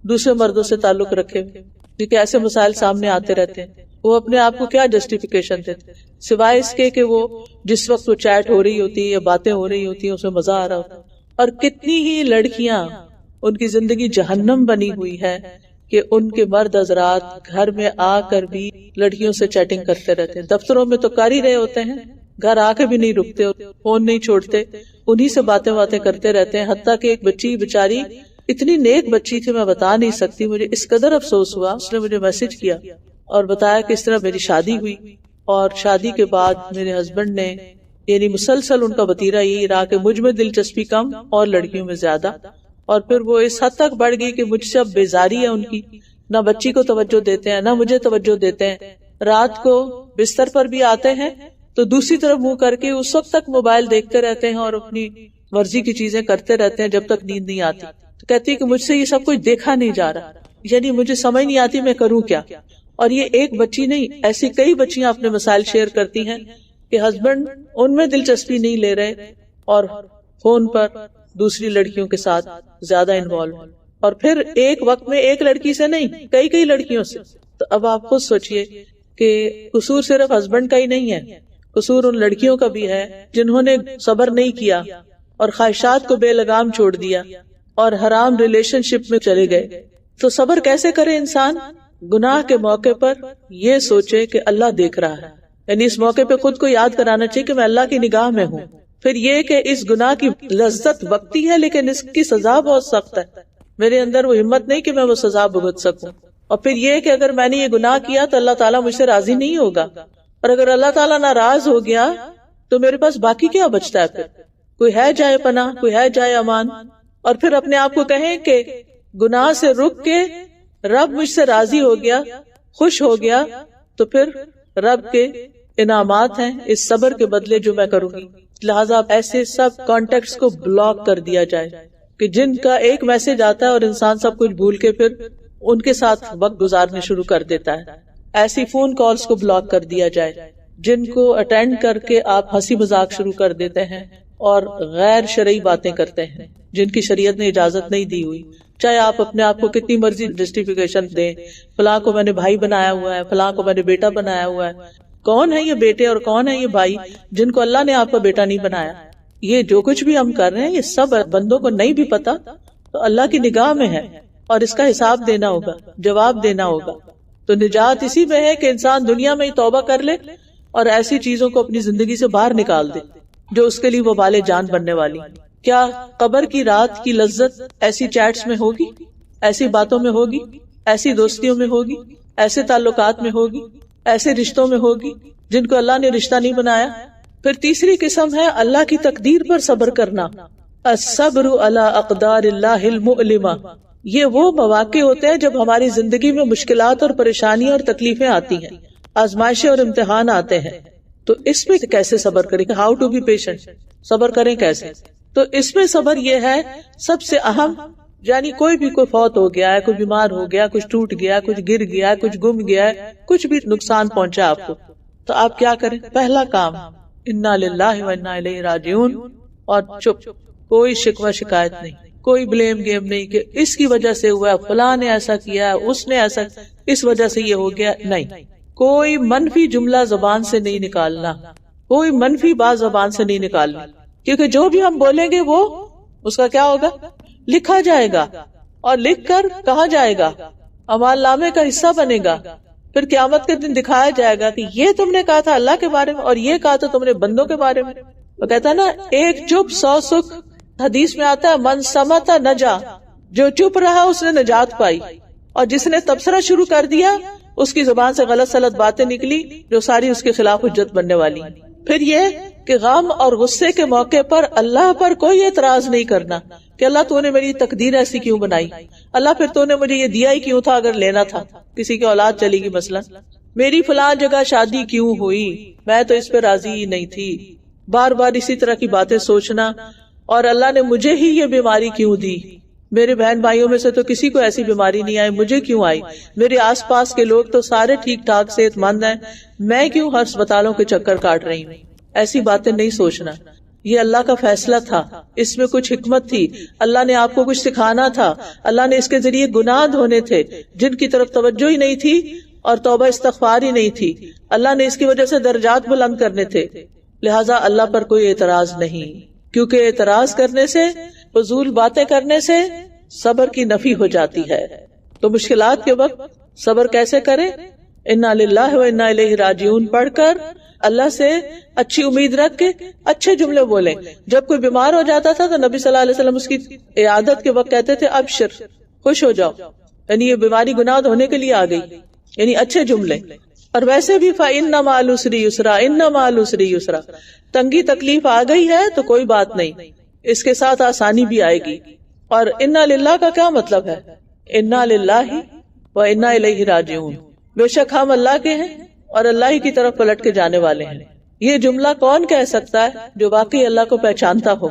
دوسرے مردوں سے تعلق رکھے ہوئے، کیونکہ ایسے مسائل سامنے آتے رہتے ہیں۔ وہ اپنے آپ کو کیا جسٹیفیکیشن دیتے سوائے اس کے کہ وہ جس وقت وہ چیٹ ہو رہی ہوتی ہے یا باتیں ہو رہی ہوتی ہیں اس میں مزہ آ رہا ہوتا ہے۔ اور کتنی ہی لڑکیاں ان کی زندگی جہنم بنی ہوئی ہے کہ ان کے مرد حضرات گھر میں آ کر بھی لڑکیوں سے چیٹنگ کرتے رہتے ہیں، دفتروں میں تو کر ہی رہے ہوتے ہیں، گھر آ کے بھی نہیں رکتے، فون نہیں چھوڑتے، انہی سے باتیں کرتے رہتے ہیں۔ حتیٰ کہ ایک بچی بیچاری اتنی نیک بچی تھی، میں بتا نہیں سکتی، مجھے اس قدر افسوس ہوا، اس نے مجھے میسج کیا اور بتایا کہ اس طرح میری شادی ہوئی، اور شادی کے بعد میرے ہسبینڈ نے یعنی مسلسل ان کا وتیرہ یہی رہا کہ مجھ میں دلچسپی کم اور لڑکیوں میں زیادہ، اور پھر وہ اس حد تک بڑھ گئی کہ مجھ سے اب بیزاری ہے ان کی، نہ بچی کو توجہ دیتے ہیں نہ مجھے توجہ دیتے ہیں، رات کو بستر پر بھی آتے ہیں تو دوسری طرف منہ کر کے اس وقت تک موبائل دیکھتے رہتے ہیں اور اپنی مرضی کی چیزیں کرتے رہتے ہیں جب تک نیند نہیں آتی۔ تو کہتی ہے کہ مجھ سے یہ سب کچھ دیکھا نہیں جا رہا، یعنی مجھے سمجھ نہیں آتی میں کروں کیا۔ اور یہ ایک بچی نہیں، ایسی کئی بچیاں اپنے مسائل شیئر کرتی ہیں کہ ہسبینڈ ان میں دلچسپی نہیں لے رہے اور فون پر دوسری لڑکیوں کے ساتھ زیادہ انوالو، اور پھر ایک وقت میں ایک لڑکی سے نہیں کئی لڑکیوں سے۔ تو اب آپ خود سوچئے کہ قصور صرف ہسبینڈ کا ہی نہیں ہے، قصور ان لڑکیوں کا بھی ہے جنہوں نے صبر نہیں کیا اور خواہشات کو بے لگام چھوڑ دیا اور حرام ریلیشن شپ میں چلے گئے. تو صبر کیسے کرے انسان؟ گناہ کے موقع پر یہ سوچے کہ اللہ دیکھ رہا ہے، یعنی اس موقع پہ خود کو یاد کرانا چاہیے کہ میں اللہ کی نگاہ میں ہوں. پھر یہ کہ اس گناہ کی لذت وقتی ہے لیکن اس کی سزا بہت سخت ہے، میرے اندر وہ ہمت نہیں کہ میں وہ سزا بھگت سکوں. اور پھر یہ کہ اگر میں نے یہ گناہ کیا تو اللہ تعالیٰ مجھ سے راضی نہیں ہوگا، اور اگر اللہ تعالیٰ ناراض ہو گیا تو میرے پاس باقی کیا بچتا ہے؟ پھر کوئی ہے جائے پناہ، کوئی ہے جائے امان. اور پھر اپنے آپ کو کہیں کہ گناہ سے رک کے رب مجھ سے راضی ہو گیا، خوش ہو گیا، تو پھر رب کے انعامات ہیں اس صبر کے بدلے جو میں کروں گی. لہٰذا ایسے سب کانٹیکٹس کو بلاک کر دیا جائے کہ جن کا ایک میسج آتا ہے اور انسان سب کچھ بھول کے پھر ان کے ساتھ وقت گزارنے شروع کر دیتا ہے. ایسی فون کالز کو بلاک کر دیا جائے جن کو اٹینڈ کر کے آپ ہنسی مذاق شروع کر دیتے ہیں اور غیر شرعی باتیں کرتے ہیں جن کی شریعت نے اجازت نہیں دی ہوئی. چاہے آپ اپنے آپ کو کتنی مرضی جسٹیفیکیشن دیں، فلاں کو میں نے بھائی بنایا ہوا ہے، فلاں کو میں نے بیٹا بنایا ہوا ہے. کون ہے یہ بیٹے اور کون ہے یہ بھائی جن کو اللہ نے آپ کا بیٹا نہیں بنایا؟ یہ جو کچھ بھی ہم کر رہے ہیں یہ سب بندوں کو نہیں بھی پتا تو اللہ کی نگاہ میں ہے اور اس کا حساب دینا ہوگا، جواب دینا ہوگا. تو نجات اسی میں ہے کہ انسان دنیا میں ہی توبہ کر لے اور ایسی چیزوں کو اپنی زندگی سے باہر نکال دے جو اس کے لیے وبال جان بننے والی. کیا قبر کی رات کی لذت ایسی چیٹس میں ہوگی، ایسی باتوں میں ہوگی، ایسی دوستیوں میں ہوگی، ایسے تعلقات میں ہوگی، ایسے رشتوں میں ہوگی جن کو اللہ نے رشتہ نہیں بنایا؟ پھر تیسری قسم ہے اللہ کی تقدیر پر صبر کرنا. الصبر علی اقدار اللہ المؤلمہ. یہ وہ مواقع ہوتے ہیں جب ہماری زندگی میں مشکلات اور پریشانیاں اور تکلیفیں آتی ہیں، آزمائشیں اور امتحان آتے ہیں. تو اس میں کیسے صبر کریں؟ How to be patient. صبر کریں کیسے؟ تو اس میں صبر یہ ہے سب سے اہم، یعنی کوئی بھی کوئی فوت ہو گیا ہے، کوئی بیمار ہو گیا، کچھ ٹوٹ گیا، کچھ گر گیا، کچھ گم گیا ہے، کچھ بھی نقصان پہنچا آپ کو، تو آپ کیا کریں؟ پہلا کام انا للہ و انا الیہ راجعون، اور چپ. کوئی شکوہ شکایت نہیں، کوئی بلیم گیم نہیں کہ اس کی وجہ سے ہوا، فلاں نے ایسا کیا، اس نے ایسا، اس وجہ سے یہ ہو گیا. نہیں، کوئی منفی جملہ زبان سے نہیں نکالنا، کوئی منفی بات زبان سے نہیں نکالنا، کیونکہ جو بھی ہم بولیں گے وہ اس کا کیا ہوگا؟ لکھا جائے گا، اور لکھ کر کہا جائے گا، اعمال نامے کا حصہ بنے گا. پھر قیامت کے دن دکھایا جائے گا کہ یہ تم نے کہا تھا اللہ کے بارے میں اور یہ کہا تھا تم نے بندوں کے بارے میں. وہ کہتا ہے نا، ایک چپ 100 سکھ. حدیث میں آتا ہے من سمت نجا، جو چپ رہا اس نے نجات پائی، اور جس نے تبصرہ شروع کر دیا اس کی زبان سے غلط سلط باتیں نکلی جو ساری اس کے خلاف حجت بننے والی. پھر یہ کہ غم اور غصے کے موقع پر اللہ پر کوئی اعتراض نہیں کرنا کہ اللہ تو نے میری تقدیر ایسی کیوں بنائی، اللہ پھر تو نے مجھے یہ دیا ہی کیوں تھا اگر لینا تھا. کسی کی اولاد چلی گئی مثلا، میری فلاں جگہ شادی کیوں ہوئی، میں تو اس پہ راضی ہی نہیں تھی. بار بار اسی طرح کی باتیں سوچنا، اور اللہ نے مجھے ہی یہ بیماری کیوں دی، میرے بہن بھائیوں میں سے تو کسی کو ایسی بیماری نہیں آئی، مجھے کیوں آئی، میرے آس پاس کے لوگ تو سارے ٹھیک ٹھاک صحت مند ہیں، میں کیوں ہر اسپتالوں کے چکر کاٹ رہی ہوں. ایسی باتیں نہیں سوچنا. یہ اللہ کا فیصلہ تھا، اس میں کچھ حکمت تھی، اللہ نے آپ کو کچھ سکھانا تھا، اللہ نے اس کے ذریعے گناہ دھونے تھے جن کی طرف توجہ ہی نہیں تھی اور توبہ استغفار ہی نہیں تھی، اللہ نے اس کی وجہ سے درجات بلند کرنے تھے. لہٰذا اللہ پر کوئی اعتراض نہیں، کیونکہ اعتراض کرنے سے، فضول باتیں کرنے سے صبر کی نفی ہو جاتی ہے. تو مشکلات کے وقت صبر کیسے کریں؟ انا للہ و انا الیہ راجعون پڑھ کر اللہ سے اچھی امید رکھ کے اچھے جملے بولیں. جب کوئی بیمار ہو جاتا تھا تو نبی صلی اللہ علیہ وسلم اس کی عیادت کے وقت کہتے تھے ابشر، خوش ہو جاؤ، یعنی یہ بیماری گناہ دھونے کے لیے آ گئی، یعنی اچھے جملے. اور ویسے بھی فَإِنَّ مَعَ الْعُسْرِ يُسْرًا، إِنَّ مَعَ الْعُسْرِ يُسْرًا، تنگی تکلیف آ گئی ہے تو کوئی بات نہیں، اس کے ساتھ آسانی بھی آئے گی. اور انا للہ کا کیا مطلب ہے؟ انا للہ و انا الیہ راجعون، بے شک ہم اللہ کے ہیں اور اللہ ہی کی طرف پلٹ کے جانے والے ہیں. یہ جملہ کون کہہ سکتا ہے؟ جو واقعی اللہ کو پہچانتا ہو،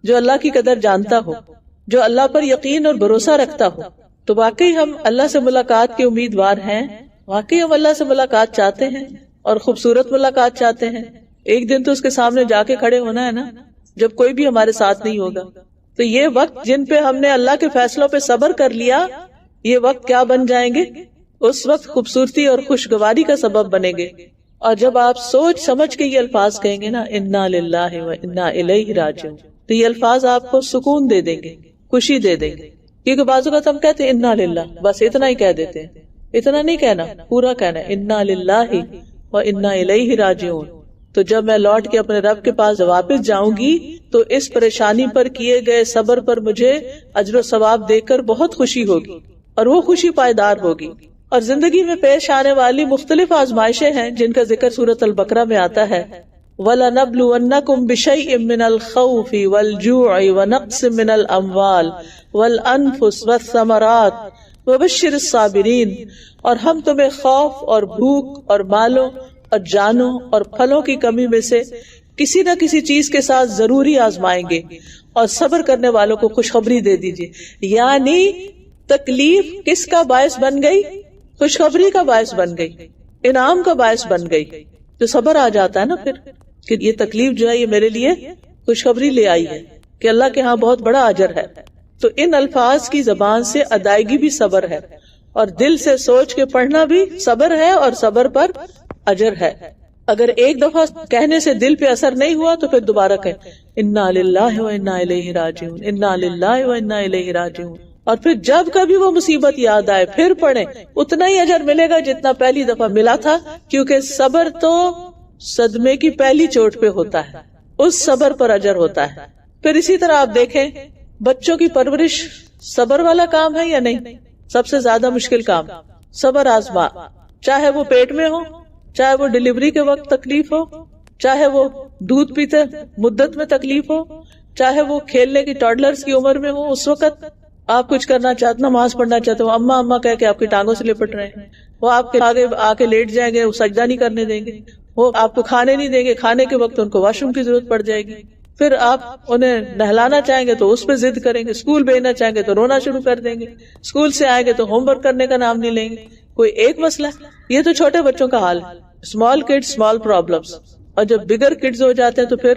جو اللہ کی قدر جانتا ہو، جو اللہ پر یقین اور بھروسہ رکھتا ہو. تو واقعی ہم اللہ سے ملاقات کے امیدوار ہیں، واقعی ہم اللہ سے ملاقات چاہتے ہیں اور خوبصورت ملاقات چاہتے ہیں. ایک دن تو اس کے سامنے جا کے کھڑے ہونا ہے نا، جب کوئی بھی ہمارے ساتھ نہیں ہوگا. تو یہ وقت جن پہ ہم نے اللہ کے فیصلوں پہ صبر کر لیا، یہ وقت کیا بن جائیں گے؟ اس وقت خوبصورتی اور خوشگواری کا سبب بنے گے. اور جب آپ سوچ سمجھ کے یہ الفاظ کہیں گے نا انا للہ و انا الیہ راجعون، تو یہ الفاظ آپ کو سکون دے دیں گے، خوشی دے دیں گے. کیونکہ بعض اوقات ہم کہتے ہیں انا للہ، بس اتنا ہی کہہ دیتے ہیں، اتنا نہیں کہنا، پورا کہنا ہے انا للہ و انا الیہ راجعون. تو جب میں لوٹ کے اپنے رب کے پاس واپس جاؤں گی تو اس پریشانی پر کیے گئے صبر پر مجھے اجر و ثواب دے کر بہت خوشی ہوگی، اور وہ خوشی پائیدار ہوگی. اور زندگی میں پیش آنے والی مختلف آزمائشیں ہیں جن کا ذکر سورۃ البقرہ میں آتا ہے. وَلَنَبْلُوَنَّكُمْ بِشَيْءٍ مِّنَ الْخَوْفِ وَالْجُوعِ وَنَقْصٍ مِّنَ الْأَمْوَالِ وَالْأَنفُسِ وَالثَّمَرَاتِ وَبَشِّرِ الصَّابِرِينَ، اور ہم تمہیں خوف اور بھوک اور مالوں اور جانوں اور پھلوں کی کمی میں سے کسی نہ کسی چیز کے ساتھ ضروری آزمائیں گے، اور صبر کرنے والوں کو خوشخبری دے دیجیے. یعنی تکلیف کس کا باعث بن گئی؟ خوشخبری کا باعث بن گئی، انعام کا باعث بن گئی. جو صبر آ جاتا ہے نا پھر کہ یہ تکلیف جو ہے یہ میرے لیے خوشخبری لے آئی ہے کہ اللہ کے ہاں بہت بڑا اجر ہے. تو ان الفاظ کی زبان سے ادائیگی بھی صبر ہے، اور دل سے سوچ کے پڑھنا بھی صبر ہے، اور صبر پر اجر ہے. اگر ایک دفعہ کہنے سے دل پہ اثر نہیں ہوا تو پھر دوبارہ کہیں انا للہ و انا الیہ راجعون، انا للہ و انا الیہ راجعون. اور پھر جب کبھی وہ مصیبت یاد آئے پھر پڑھیں، اتنا ہی اجر ملے گا جتنا پہلی دفعہ ملا تھا، کیونکہ صبر تو صدمے کی پہلی چوٹ پہ ہوتا ہے، اس صبر پر اجر ہوتا ہے. پھر اسی طرح آپ دیکھیں بچوں کی پرورش صبر والا کام ہے یا نہیں؟ سب سے زیادہ مشکل کام صبر آزما، چاہے وہ پیٹ میں ہو، چاہے وہ ڈلیوری کے وقت تکلیف ہو، چاہے وہ دودھ پیتے مدت میں تکلیف ہو، چاہے وہ کھیلنے کی ٹاڈلرز کی عمر میں ہو، اس وقت آپ کچھ کرنا چاہتے، نماز پڑھنا چاہتے ہو، اما اما کہہ کے آپ کی ٹانگوں سے لپٹ رہے ہیں، وہ آپ کے آگے آ کے لیٹ جائیں گے، وہ سجدہ نہیں کرنے دیں گے، وہ آپ کو کھانے نہیں دیں گے، کھانے کے وقت ان کو واش روم کی ضرورت پڑ جائے گی، پھر آپ انہیں نہلانا چاہیں گے تو اس پہ ضد کریں گے، اسکول بھیجنا چاہیں گے تو رونا شروع کر دیں گے، اسکول سے آئیں گے تو ہوم ورک کرنے کا نام نہیں لیں گے. کوئی ایک مسئلہ، یہ تو چھوٹے بچوں کا حال ہے، اسمال کڈز اسمال پرابلمس. اور جب بگر کڈز ہو جاتے ہیں تو پھر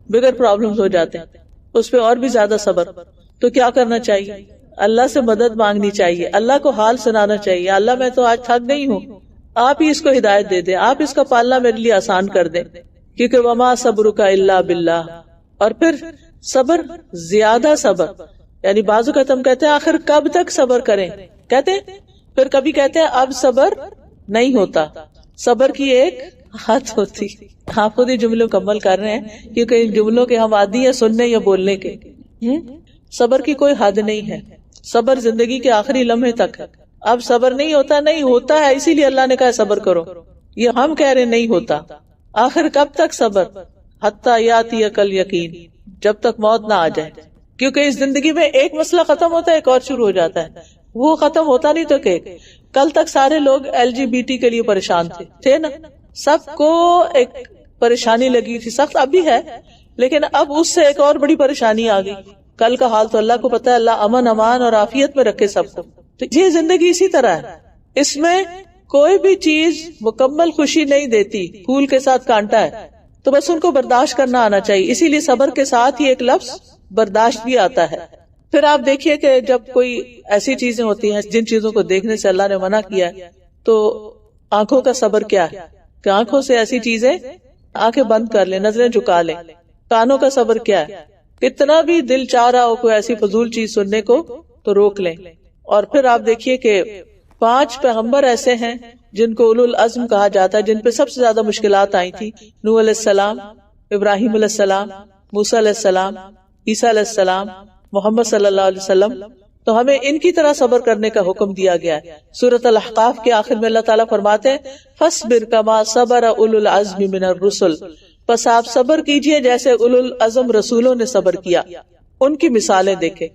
بگر پرابلمس ہو جاتے ہیں، اس پہ اور بھی زیادہ صبر. تو کیا کرنا چاہیے؟ اللہ سے مدد مانگنی چاہیے، اللہ کو حال سنانا چاہیے، اللہ میں تو آج تھک گئی ہوں، آپ ہی اس کو ہدایت دے دیں، آپ اس کا پالنا میرے لیے آسان کر دیں، کیونکہ وما صبرک الا باللہ. اور پھر صبر، زیادہ صبر، یعنی بعض اوقات ہم کہتے ہیں آخر کب تک صبر کریں، کہتے ہیں، پھر کبھی کہتے ہیں اب صبر نہیں ہوتا. صبر کی ایک حد ہوتی. آپ خود ہی جملے مکمل کر رہے ہیں کیونکہ ان جملوں کے ہم عادی ہیں سننے یا بولنے کے. صبر کی کوئی حد نہیں ہے، صبر زندگی کے آخری لمحے تک ہے. اب صبر نہیں ہوتا، نہیں ہوتا ہے، اسی لیے اللہ نے کہا صبر کرو. یہ ہم کہہ رہے نہیں ہوتا. آخر کب تک صبر؟ حتی یاتی کل یقین، جب تک موت نہ آ جائے. کیونکہ اس زندگی میں ایک مسئلہ ختم ہوتا ہے ایک اور شروع ہو جاتا ہے، وہ ختم ہوتا نہیں تو کہ کل تک سارے لوگ LGBT کے لیے پریشان تھے نا، سب کو ایک پریشانی لگی تھی، سخت اب بھی ہے، لیکن اب اس سے ایک اور بڑی پریشانی آ گئی. کل کا حال تو اللہ کو پتا ہے، اللہ امن امان اور عافیت میں رکھے سب کو. تو یہ زندگی اسی طرح ہے، اس میں کوئی بھی چیز مکمل خوشی نہیں دیتی، پھول کے ساتھ کانٹا ہے، تو بس ان کو برداشت کرنا آنا چاہیے. اسی لیے صبر کے ساتھ ہی ایک لفظ برداشت بھی آتا ہے. پھر آپ دیکھیے کہ جب کوئی ایسی چیزیں ہوتی ہیں جن چیزوں کو دیکھنے سے اللہ نے منع کیا ہے، تو آنکھوں کا صبر کیا ہے کہ آنکھوں سے ایسی چیزیں آنکھیں بند کر لیں، نظریں جھکا لیں. کانوں کا صبر کیا ہے، کتنا بھی دل چاہ رہا ہو کوئی ایسی فضول چیز سننے کو تو روک لیں. اور پھر آپ دیکھیے کہ 5 پیغمبر ایسے ہیں جن کو اولو العزم کہا جاتا ہے، جن پہ سب سے زیادہ مشکلات آئی تھی. نوح علیہ السلام، ابراہیم علیہ السلام، موسیٰ علیہ السلام، عیسیٰ علیہ السلام، محمد صلی اللہ علیہ وسلم. تو ہمیں ان کی طرح صبر کرنے کا حکم دیا گیا ہے. سورۃ الاحقاف کے آخر میں اللہ تعالیٰ فرماتے ہیں فاصبر کما صبر اولو العزم من الرسل، پس آپ صبر کیجئے جیسے اولو العزم رسولوں نے صبر کیا. ان کی مثالیں دیکھیں.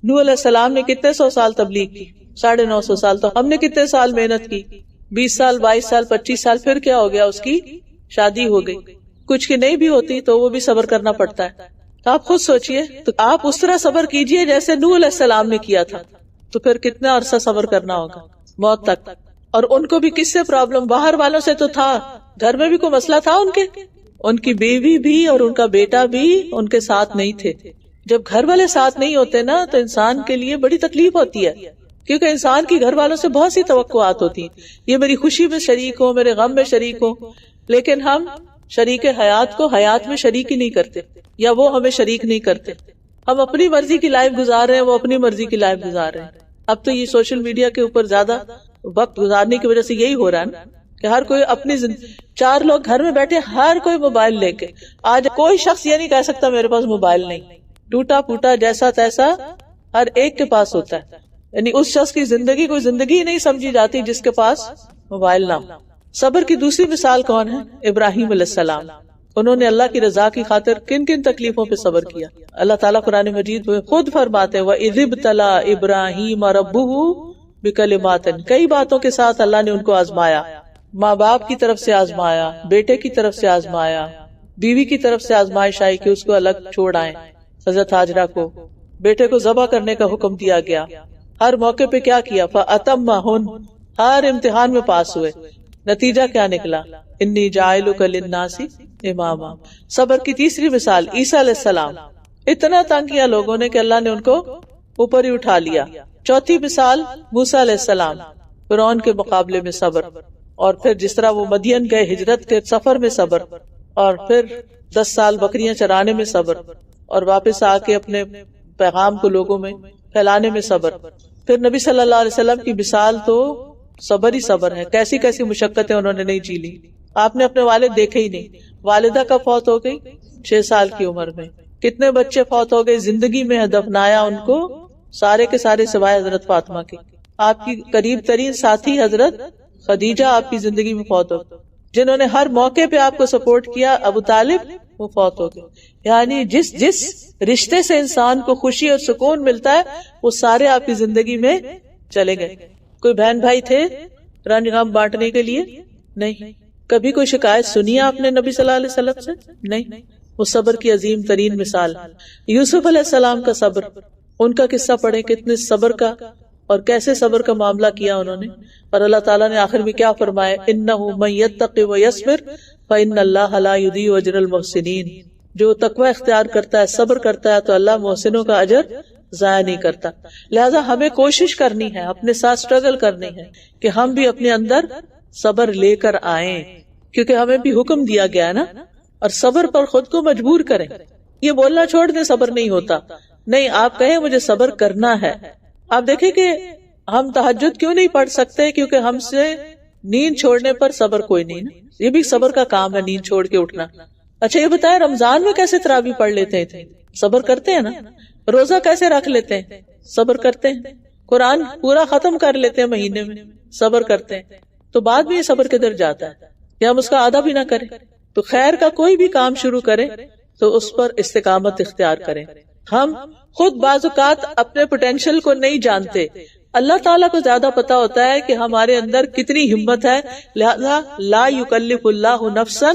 نوح علیہ السلام نے کتنے 100 سال تبلیغ کی، 950 سال. تو ہم نے کتنے سال محنت کی، 20 سال 22 سال 25 سال. پھر کیا ہو گیا، اس کی شادی ہو گئی. کچھ کی نہیں بھی ہوتی تو وہ بھی صبر کرنا پڑتا ہے. تو آپ خود سوچئے، تو آپ اس طرح صبر کیجئے جیسے نوح علیہ السلام نے کیا تھا. تو پھر کتنا عرصہ صبر کرنا ہوگا، موت تک. اور ان کو بھی کس سے پرابلم، باہر والوں سے تو تھا، گھر میں بھی کوئی مسئلہ تھا ان کی بیوی بھی اور ان کا بیٹا بھی ان کے ساتھ نہیں تھے. جب گھر والے ساتھ نہیں ہوتے نا تو انسان کے لیے بڑی تکلیف ہوتی ہے، کیونکہ انسان کی گھر والوں سے بہت سی توقعات ہوتی ہیں. یہ میری خوشی میں شریک ہو، میرے غم میں شریک ہو، لیکن ہم شریک حیات کو حیات میں شریک ہی نہیں کرتے، یا وہ ہمیں شریک نہیں کرتے. ہم اپنی مرضی کی لائف گزار رہے ہیں، وہ اپنی مرضی کی لائف گزار رہے ہیں. اب تو یہ سوشل میڈیا کے اوپر زیادہ وقت گزارنے کی وجہ سے یہی ہو رہا ہے نا کہ ہر کوئی اپنی چار لوگ گھر میں بیٹھے، ہر کوئی موبائل لے کے. آج کوئی شخص یہ نہیں کہہ سکتا میرے پاس موبائل نہیں. ٹوٹا پھوٹا جیسا تیسا ہر ایک کے پاس ہوتا ہے. یعنی اس شخص کی زندگی کوئی زندگی نہیں سمجھی جاتی جس کے پاس موبائل نہ ہو. صبر کی دوسری مثال کون ہے؟ ابراہیم علیہ السلام. انہوں نے اللہ کی رضا کی خاطر کن کن تکلیفوں پہ صبر کیا. اللہ تعالیٰ قرآن مجید میں خود فرماتے ہیں وَإِذِ ابْتَلَىٰ إِبْرَاهِيمَ رَبُّهُ بِكَلِمَاتٍ، کئی باتوں کے ساتھ اللہ نے ان کو آزمایا. ماں باپ کی طرف سے آزمایا، بیٹے کی طرف سے آزمایا، بیوی کی طرف سے آزمائش آئی کہ اس کو الگ چھوڑ آئیں. حضرت ہاجرہ کو بیٹے کو ذبح کرنے کا حکم دیا گیا. ہر موقع پہ کیا کیا؟ فَأَتَمَّهُنْ، ہر امتحان میں پاس ہوئے. نتیجہ کیا نکلا؟ انی جاعلک للناس اماما. صبر کی تیسری مثال عیسیٰ علیہ السلام. اتنا تنگ کیا لوگوں نے کہ اللہ نے ان کو اوپر ہی اٹھا لیا. چوتھی مثال موسیٰ علیہ السلام، فرعون کے مقابلے میں صبر. اور پھر جس طرح وہ مدین گئے ہجرت کے سفر میں صبر، اور پھر 10 سال بکریاں چرانے میں صبر، اور واپس آ کے اپنے پیغام کو لوگوں میں پھیلانے میں صبر. پھر نبی صلی اللہ علیہ وسلم کی مثال تو صبر ہی صبر ہے. کیسی کیسی مشقتیں انہوں نے نہیں جی لی. آپ نے اپنے والد دیکھے ہی نہیں. والدہ کب فوت ہو گئی؟ 6 سال کی عمر میں. کتنے بچے فوت ہو گئے زندگی میں، دفنایا ان کو سارے کے سارے سوائے حضرت فاطمہ کے. آپ کی قریب ترین ساتھی حضرت خدیجہ آپ کی زندگی میں فوت ہو گئی. جنہوں نے ہر موقع پہ آپ کو سپورٹ کیا ابو طالب، وہ فوت ہو گئے. یعنی جس رشتے سے انسان کو خوشی اور سکون ملتا ہے وہ سارے آپ کی زندگی میں چلے گئے. کوئی بہن بھائی تھے رنج غم بانٹنے کے لیے؟ نہیں. کبھی کوئی شکایت سنی آپ نے نبی صلی اللہ علیہ وسلم سے؟ نہیں. وہ صبر کی عظیم ترین مثال. یوسف علیہ السلام کا صبر، ان کا قصہ پڑھیں کتنے صبر کا اور کیسے صبر کا معاملہ کیا انہوں نے. اور اللہ تعالیٰ نے آخر میں کیا فرمایا؟ انہ من یتق ویصبر فان اللہ لا یضیع اجر المحسنین. جو تقوی اختیار کرتا ہے، صبر کرتا ہے، تو اللہ محسنوں کا اجر ضائع نہیں کرتا. لہذا ہمیں کوشش کرنی ہے، اپنے ساتھ سٹرگل کرنی ہے کہ ہم بھی اپنے اندر صبر لے کر آئیں، کیونکہ ہمیں بھی حکم دیا گیا ہے نا. اور صبر پر خود کو مجبور کریں. یہ بولنا چھوڑ دیں صبر نہیں ہوتا. نہیں، آپ کہیں مجھے صبر کرنا ہے. آپ دیکھیں کہ ہم تہجد کیوں نہیں پڑھ سکتے؟ کیونکہ ہم سے نیند چھوڑنے پر صبر کوئی نہیں نا. یہ بھی صبر کا کام ہے، نیند چھوڑ کے اٹھنا. اچھا یہ بتائیں رمضان میں کیسے تراویح پڑھ لیتے ہیں؟ صبر کرتے ہیں نا. روزہ کیسے رکھ لیتے ہیں؟ صبر کرتے ہیں. قرآن پورا ختم کر لیتے ہیں مہینے میں، صبر کرتے ہیں. تو بعد میں یہ صبر کدھر جاتا ہے کہ ہم اس کا آدھا بھی نہ کریں. تو خیر کا کوئی بھی کام شروع کریں تو اس پر استقامت اختیار کریں. ہم خود بعض اوقات اپنے پوٹینشیل کو نہیں جانتے. اللہ تعالیٰ کو زیادہ پتا ہوتا ہے کہ ہمارے اندر کتنی ہمت ہے. لہذا لا یکلف اللہ نفسا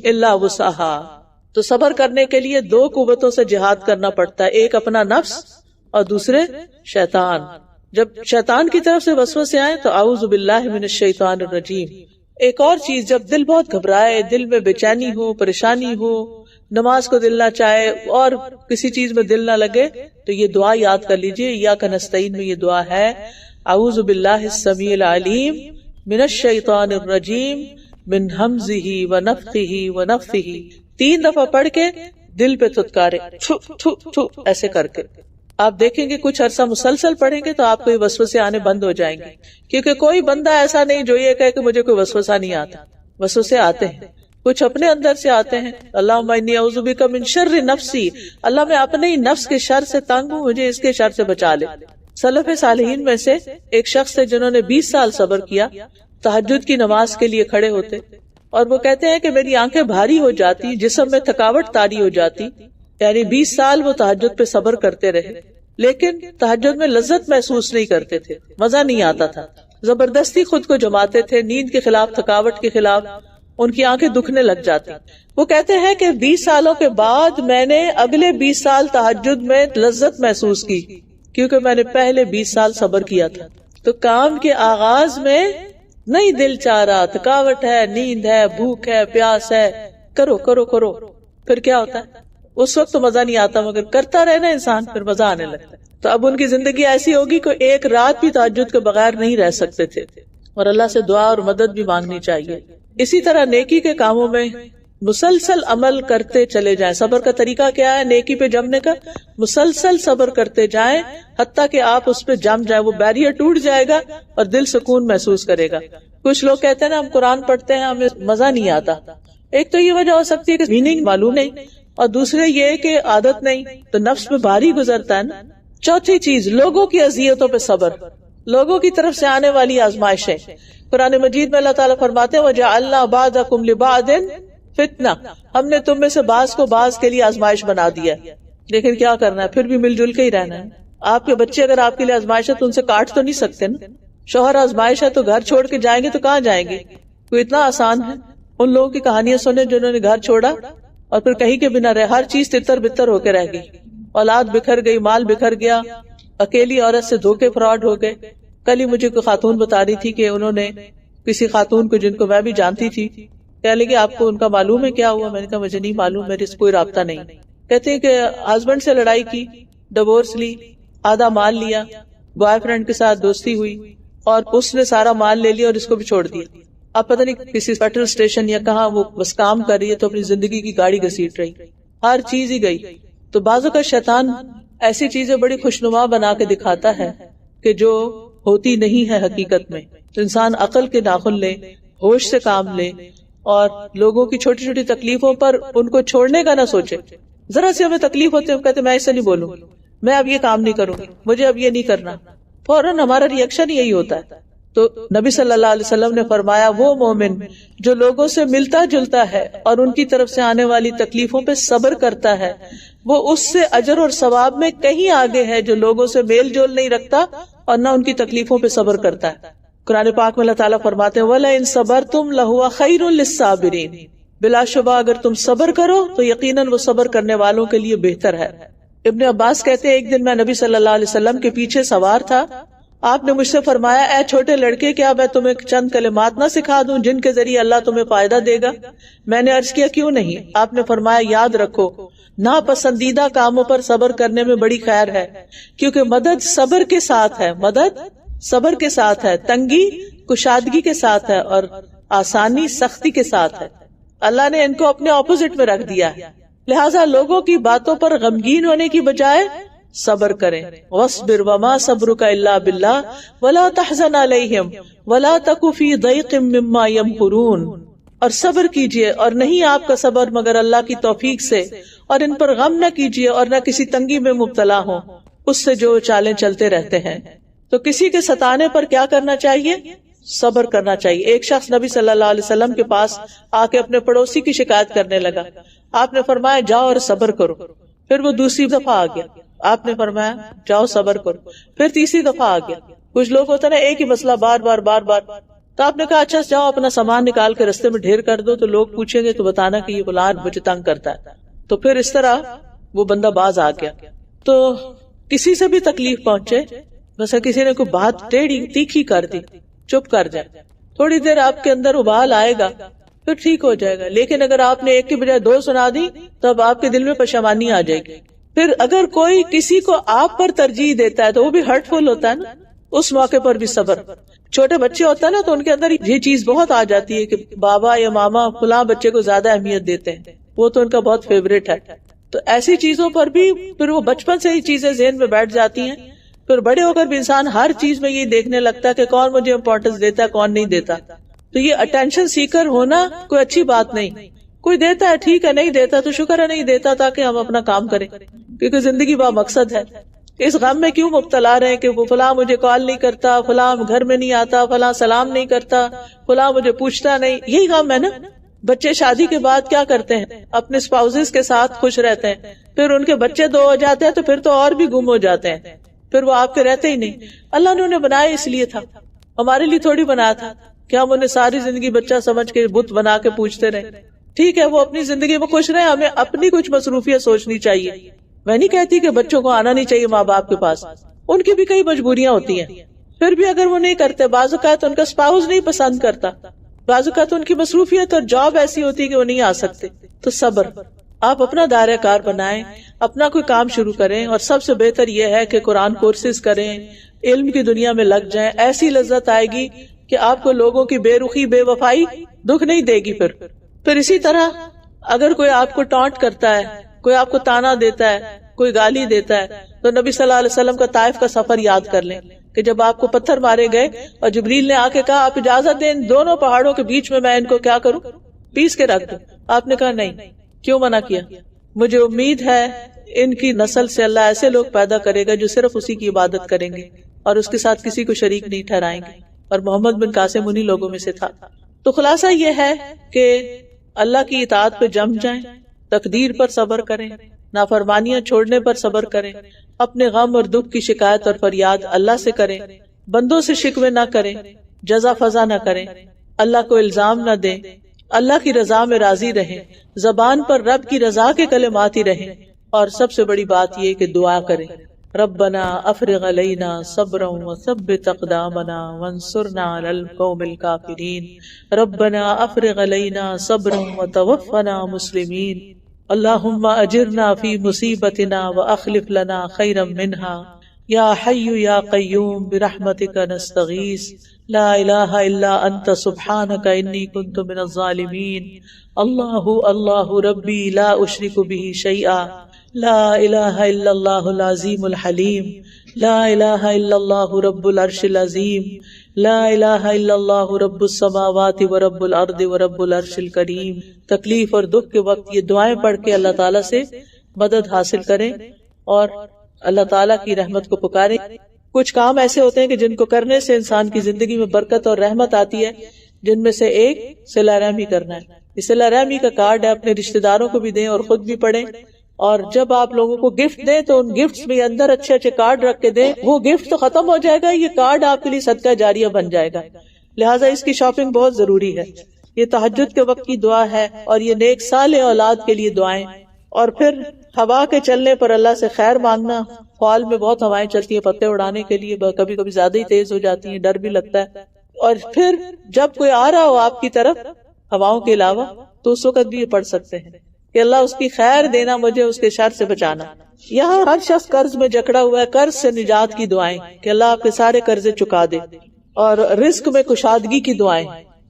الا وسعها. تو صبر کرنے کے لیے 2 قوتوں سے جہاد کرنا پڑتا ہے، ایک اپنا نفس اور دوسرے شیطان. جب شیطان کی طرف سے وسوسے آئے تو اعوذ باللہ من الشیطان الرجیم. ایک اور چیز، جب دل بہت گھبرائے، دل میں بے چینی ہو، پریشانی ہو، نماز کو دل نہ چاہے اور کسی چیز میں دل نہ لگے، تو یہ دعا یاد کر لیجئے. ایاک نستعین میں یہ دعا ہے اعوذ باللہ السمیع العلیم من الشیطان الرجیم من ہمزہ ونفخہ ونفثہ. 3 دفعہ پڑھ کے دل پہ تھتکارے، تھو تھو تھو ایسے کر کے. آپ دیکھیں گے کچھ عرصہ مسلسل پڑھیں گے تو آپ کو یہ وسوسے آنے بند ہو جائیں گے. کیونکہ کوئی بندہ ایسا نہیں جو یہ کہے کہ مجھے کوئی وسوسہ نہیں آتا. وسوسے آتے ہیں، کچھ اپنے اندر سے آتے ہیں. اللہم انی اعوذ بک من شر نفسی. اللہ میں اپنے ہی نفس کے شر سے تنگ ہوں، مجھے اس کے شر سے بچا لے. سلف صالحین میں سے ایک شخص تھے جنہوں نے 20 سال صبر کیا. تہجد کی نماز کے لیے کھڑے ہوتے اور وہ کہتے ہیں کہ میری آنکھیں بھاری ہو جاتی، جسم میں تھکاوٹ طاری ہو جاتی. یعنی 20 سال وہ تہجد پہ صبر کرتے رہے، لیکن تہجد میں لذت محسوس نہیں کرتے تھے، مزہ نہیں آتا تھا. زبردستی خود کو جماتے تھے، نیند کے خلاف، تھکاوٹ کے خلاف. ان کی آنکھیں دکھنے لگ جاتی. وہ کہتے ہیں کہ 20 سالوں کے بعد میں نے اگلے 20 سال تہجد میں لذت محسوس کی، کیونکہ میں نے پہلے 20 سال صبر کیا تھا. تو کام کے آغاز میں نہیں دل چاہ رہا، تھکاوٹ ہے، نیند ہے، بھوک ہے، پیاس ہے، کرو کرو کرو. پھر کیا ہوتا ہے؟ اس وقت تو مزہ نہیں آتا، مگر کرتا رہے نا انسان پھر مزہ آنے لگتا ہے. تو اب ان کی زندگی ایسی ہوگی کہ ایک رات بھی تہجد کے بغیر نہیں رہ سکتے تھے. اور اللہ سے دعا اور مدد بھی مانگنی چاہیے. اسی طرح نیکی کے کاموں میں مسلسل عمل کرتے چلے جائیں. صبر کا طریقہ کیا ہے نیکی پہ جمنے کا؟ مسلسل صبر کرتے جائیں حتیٰ کہ آپ اس پہ جم جائیں، وہ بیریئر ٹوٹ جائے گا اور دل سکون محسوس کرے گا. کچھ لوگ کہتے ہیں نا ہم قرآن پڑھتے ہیں ہمیں مزہ نہیں آتا. ایک تو یہ وجہ ہو سکتی ہے کہ میننگ معلوم نہیں، اور دوسرے یہ کہ عادت نہیں، تو نفس پہ بھاری گزرتا ہے نا. چوتھی چیز لوگوں کی اذیتوں پہ صبر، لوگوں کی طرف سے آنے والی آزمائشیں. قرآن مجید میں اللہ تعالیٰ فرماتے ہیں وَجَعَلْنَا بَعْضَكُمْ لِبَعْضٍ فتنہ، ہم نے تم میں سے بعض کو بعض کے لیے آزمائش بنا دیا. لیکن کیا کرنا ہے، پھر بھی مل جل کے ہی رہنا ہے. آپ کے بچے اگر آپ کے لیے آزمائش ہے تو ان سے کاٹ تو نہیں سکتے نا. شوہر آزمائش ہے تو گھر چھوڑ کے جائیں گے تو کہاں جائیں گے؟ کوئی اتنا آسان ہے؟ ان لوگوں کی کہانیاں سنیں جنہوں نے گھر چھوڑا اور پھر کہیں کے بنا رہے، ہر چیز تتر بتر ہو کے رہ گئی، اولاد بکھر گئی، مال بکھر گیا، اکیلی عورت سے دھوکے فراڈ ہو گئے. کل ہی مجھے کوئی خاتون بتا رہی تھی کہ انہوں نے کسی خاتون کو جن کو میں بھی جانتی تھی، کہہ لگے آپ کو ان کا معلوم ہے کیا ہوا؟ میں نے کہا مجھے نہیں معلوم، میرے سے کوئی رابطہ نہیں. کہتے ہیں کہ ہسبینڈ سے لڑائی کی، ڈیورس لی، آدھا مال لیا، بوائے فرینڈ کے ساتھ دوستی ہوئی اور اس نے سارا مال لے لیا اور اس کو بھی چھوڑ دیا. اب پتہ نہیں کسی پیٹرول اسٹیشن یا کہاں وہ بس کام کر رہی ہے تو اپنی زندگی کی گاڑی گھسیٹ رہی، ہر چیز ہی گئی. تو بعضوں کا شیطان ایسی چیزیں بڑی خوشنما بنا کے دکھاتا ہے کہ جو ہوتی نہیں ہے حقیقت میں. تو انسان عقل کے ناخن لے، ہوش سے کام لے اور لوگوں کی چھوٹی چھوٹی تکلیفوں پر ان کو چھوڑنے کا نہ سوچے. ذرا سی ہمیں تکلیف ہوتی ہے ہم کہتے ہیں میں ایسے نہیں بولوں، میں اب یہ کام نہیں کروں گی، مجھے اب یہ نہیں کرنا. فوراً ہمارا ریئیکشن یہی ہوتا ہے. تو نبی صلی اللہ علیہ وسلم نے فرمایا وہ مومن جو لوگوں سے ملتا جلتا ہے اور ان کی طرف سے آنے والی تکلیفوں پہ صبر کرتا ہے، وہ اس سے اجر اور ثواب میں کہیں آگے ہے جو لوگوں سے میل جول نہیں رکھتا اور نہ ان کی تکلیفوں پہ صبر کرتا ہے. قرآن پاک میں اللہ تعالیٰ فرماتے ہیں وَلَئِن صَبَرْتُمْ لَهُوَ خَيْرٌ لِلصَّابِرِينَ، بلا شبہ اگر تم صبر کرو تو یقیناً وہ صبر کرنے والوں کے لیے بہتر ہے. ابن عباس کہتے ہیں ایک دن میں نبی صلی اللہ علیہ وسلم کے پیچھے سوار تھا، آپ نے مجھ سے فرمایا اے چھوٹے لڑکے کیا میں تمہیں چند کلمات نہ سکھا دوں جن کے ذریعے اللہ تمہیں فائدہ دے گا؟ میں نے عرض کیا کیوں نہیں؟ آپ نے فرمایا یاد رکھو ناپسندیدہ کاموں پر صبر کرنے میں بڑی خیر ہے، کیونکہ مدد صبر کے ساتھ ہے، مدد صبر کے ساتھ ہے، تنگی کشادگی کے ساتھ ہے اور آسانی سختی کے ساتھ ہے. اللہ نے ان کو اپنے اپوزٹ میں رکھ دیا ہے. لہٰذا لوگوں کی باتوں پر غمگین ہونے کی بجائے صبر کریں. وَاصْبِرْ وَمَا صَبْرُكَ إِلَّا بِاللَّهِ وَلَا تَحْزَنْ عَلَيْهِمْ وَلَا تَكُ فِي ضَيْقٍ مِّمَّا يَمْكُرُونَ، اور صبر کیجئے اور نہیں آپ کا صبر مگر اللہ کی توفیق سے، اور ان پر غم نہ کیجئے اور نہ کسی تنگی میں مبتلا ہوں اس سے جو چالیں چلتے رہتے ہیں. تو کسی کے ستانے پر کیا کرنا چاہیے؟ صبر کرنا چاہیے. ایک شخص نبی صلی اللہ علیہ وسلم کے پاس آ کے اپنے پڑوسی کی شکایت کرنے لگا. آپ نے فرمایا جاؤ اور صبر کرو. پھر وہ دوسری دفعہ آ گیا، آپ نے فرمایا جاؤ صبر کرو. پھر تیسری دفعہ آ گیا. کچھ لوگ ہوتا نا ایک ہی مسئلہ بار بار تو آپ نے کہا اچھا جاؤ اپنا سامان نکال کے رستے میں ڈھیر کر دو تو لوگ پوچھیں گے تو بتانا کہ یہ فلان مجھے تنگ کرتا ہے. تو پھر اس طرح وہ بندہ باز آ گیا. تو کسی سے بھی تکلیف پہنچے، مثلا کسی نے کوئی بات ٹیڑھی تیکھی کر دی، چپ کر جائے، تھوڑی دیر آپ کے اندر ابال آئے گا پھر ٹھیک ہو جائے گا. لیکن اگر آپ نے ایک کی بجائے دو سنا دی تو اب آپ کے دل میں پشیمانی آ جائے گی. پھر اگر کوئی کسی کو آپ پر ترجیح دیتا ہے تو وہ بھی ہرٹ فل ہوتا ہے نا، اس موقع پر بھی صبر. چھوٹے بچے ہوتا ہے نا تو ان کے اندر یہ چیز بہت آ جاتی ہے کہ بابا یا ماما فلاں بچے کو زیادہ اہمیت دیتے ہیں، وہ تو ان کا بہت فیوریٹ ہے. تو ایسی چیزوں پر بھی پھر وہ بچپن سے ہی چیزیں ذہن میں بیٹھ جاتی ہیں. پھر بڑے ہو کر بھی انسان ہر چیز میں یہ دیکھنے لگتا ہے کہ کون مجھے امپورٹنس دیتا ہے کون نہیں دیتا. تو یہ اٹینشن سیکر ہونا کوئی اچھی بات نہیں. کوئی دیتا ہے ٹھیک ہے، نہیں دیتا تو شکر ہے نہیں دیتا تاکہ ہم اپنا کام کریں، کیونکہ زندگی با مقصد ہے. اس غم میں کیوں مبتلا رہے کہ وہ فلاں مجھے کال نہیں کرتا، فلاں گھر میں نہیں آتا، فلاں سلام نہیں کرتا، فلاں مجھے پوچھتا نہیں. یہی غم ہے نا. بچے شادی کے بعد کیا کرتے ہیں؟ اپنے اسپاؤسز کے ساتھ خوش رہتے ہیں، پھر ان کے بچے دو ہو جاتے ہیں تو پھر تو اور بھی گم ہو جاتے ہیں، پھر وہ آپ کے رہتے ہی نہیں. اللہ نے انہیں بنایا اس لیے تھا، ہمارے لیے تھوڑی بنایا تھا کہ ہم انہیں ساری زندگی بچہ سمجھ کے بت بنا کے پوچھتے رہے. ٹھیک ہے وہ اپنی زندگی میں خوش رہے، ہمیں اپنی کچھ مصروفیت سوچنی چاہیے. میں نہیں کہتی کہ بچوں کو آنا نہیں چاہیے ماں باپ کے پاس، ان کی بھی کئی مجبوریاں ہوتی ہیں. پھر بھی اگر وہ نہیں کرتے، بعض اوقات ان کا اسپاؤس نہیں پسند کرتا، بعض اوقات ان کی مصروفیت اور جاب ایسی ہوتی ہے کہ وہ نہیں آ سکتے. تو صبر. آپ اپنا دائرہ کار بنائیں، اپنا کوئی کام شروع کریں، اور سب سے بہتر یہ ہے کہ قرآن کورسز کریں، علم کی دنیا میں لگ جائیں. ایسی لذت آئے گی کہ آپ کو لوگوں کی بے رخی بے وفائی دکھ نہیں دے گی. پھر اسی طرح اگر کوئی آپ کو ٹانٹ کرتا ہے، کوئی آپ کو تانا دیتا ہے، کوئی گالی دیتا ہے، تو نبی صلی اللہ علیہ وسلم کا طائف کا سفر یاد کر لیں کہ جب آپ کو پتھر مارے گئے اور جبریل نے آ کے کہا آپ اجازت دیں ان دونوں پہاڑوں کے بیچ میں ان کو کیا کروں، پیس کے رکھ دوں. آپ نے کہا نہیں. کیوں منع کیا؟ مجھے امید ہے ان کی نسل سے اللہ ایسے لوگ پیدا کرے گا جو صرف اسی کی عبادت کریں گے اور اس کے ساتھ کسی کو شریک نہیں ٹھہرائیں گے. اور محمد بن قاسم انہی لوگوں میں سے تھا. تو خلاصہ یہ ہے کہ اللہ کی اطاعت پہ جم جائیں، تقدیر پر صبر کریں، نافرمانیاں چھوڑنے پر صبر کریں، اپنے غم اور دکھ کی شکایت اور فریاد اللہ سے کریں، بندوں سے شکوے نہ کریں، جزا فضا نہ کریں، اللہ کو الزام نہ دیں، اللہ کی رضا میں راضی رہیں، زبان پر رب کی رضا کے کلمات ہی رہیں، اور سب سے بڑی بات یہ کہ دعا کریں ربنا افرغ علینا صبرا وثبت اقدامنا وانصرنا علی القوم الکافرین ربنا افرغ علینا صبرا وتوفنا مسلمین اللہم اجرنا فی مصیبتنا واخلف لنا خیرا منها یا حی یا قیوم برحمتک نستغیث لا الہ الا انت سبحانک انی کنت من الظالمین اللہ اللہ ربی لا اشرک به شیئا لا الہ الا اللہ العظیم الحلیم لا الہ الا اللہ رب العرش العظیم لا الہ الا اللہ رب السماوات ورب الارض ورب العرش الکریم. تکلیف اور دکھ کے وقت یہ دعائیں پڑھ کے اللہ تعالیٰ سے مدد حاصل کریں اور اللہ تعالیٰ کی رحمت کو پکاریں. کچھ کام ایسے ہوتے ہیں کہ جن کو کرنے سے انسان کی زندگی میں برکت اور رحمت آتی ہے، جن میں سے ایک صلہ رحمی کرنا ہے. اس صلہ رحمی کا کارڈ ہے، اپنے رشتہ داروں کو بھی دیں اور خود بھی پڑھیں. اور جب آپ لوگوں کو گفٹ دیں تو ان گفٹس میں اندر اچھے اچھے کارڈ رکھ کے دیں. وہ گفٹ تو ختم ہو جائے گا، یہ کارڈ آپ کے لیے صدقہ جاریہ بن جائے گا. لہٰذا اس کی شاپنگ بہت ضروری ہے. یہ تہجد کے وقت کی دعا ہے اور یہ نیک صالح اولاد کے لیے دعائیں. اور پھر ہوا کے چلنے پر اللہ سے خیر مانگنا. فال میں بہت ہوائیں چلتی ہیں پتے اڑانے کے لیے، کبھی کبھی زیادہ ہی تیز ہو جاتی ہیں، ڈر بھی لگتا ہے. اور پھر جب کوئی آ رہا ہو آپ کی طرف ہواؤں کے علاوہ تو اس وقت بھی یہ پڑھ سکتے ہیں کہ اللہ اس کی خیر دینا، مجھے اس کے شر سے بچانا. یہاں ہر شخص قرض میں جکڑا ہوا ہے، قرض سے نجات کی دعائیں کہ اللہ آپ کے سارے قرضے چکا دے. اور رزق میں کشادگی کی دعائیں.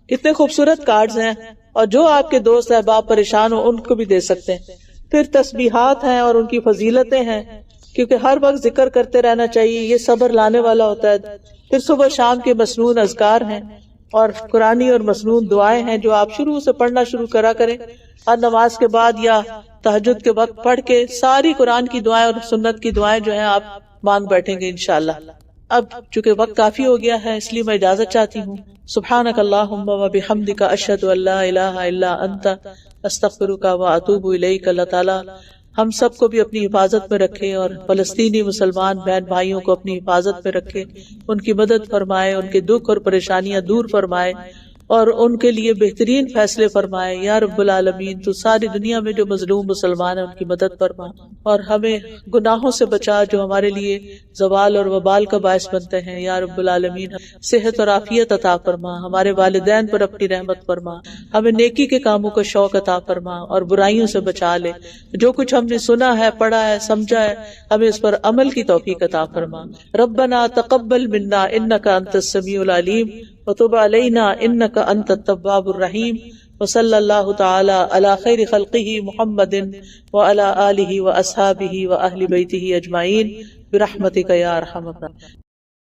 کتنے خوبصورت کارڈز ہیں، اور جو آپ کے دوست احباب پریشان ہو ان کو بھی دے سکتے ہیں. پھر تسبیحات ہیں اور ان کی فضیلتیں ہیں، کیونکہ ہر وقت ذکر کرتے رہنا چاہیے، یہ صبر لانے والا ہوتا ہے. پھر صبح شام کے مسنون اذکار ہیں اور قرآنی اور مسنون دعائیں ہیں جو آپ شروع سے پڑھنا شروع کرا کریں. ہر نماز کے بعد یا تہجد کے وقت پڑھ کے ساری قرآن کی دعائیں اور سنت کی دعائیں جو ہیں آپ مانگ بیٹھیں گے انشاءاللہ. اب چونکہ وقت کافی ہو گیا ہے اس لیے میں اجازت چاہتی ہوں. سبحانک اللہم و بحمدک اشہد ان لا الہ الا انت استغفرک و اتوب الیک. اللہ تعالی ہم سب کو بھی اپنی حفاظت میں رکھے اور فلسطینی مسلمان بہن بھائیوں کو اپنی حفاظت میں رکھے، ان کی مدد فرمائے، ان کے دکھ اور پریشانیاں دور فرمائے اور ان کے لیے بہترین فیصلے فرمائے. یا رب العالمین تو ساری دنیا میں جو مظلوم مسلمان ہیں ان کی مدد فرما اور ہمیں گناہوں سے بچا جو ہمارے لیے زوال اور وبال کا باعث بنتے ہیں. یا رب العالمین صحت اور عافیت عطا فرما، ہمارے والدین پر اپنی رحمت فرما، ہمیں نیکی کے کاموں کا شوق عطا فرما اور برائیوں سے بچا لے. جو کچھ ہم نے سنا ہے، پڑھا ہے، سمجھا ہے، ہمیں اس پر عمل کی توفیق عطا فرما. ربنا تقبل منا انک انت السمیع العلیم وتب علینا انک انت التواب الرحیم. وصلی اللہ تعالی علی خیر خلقہ محمد وعلی آلہ واصحابہ واہل بیتہ اجمعین برحمتک یا ارحم الراحمین.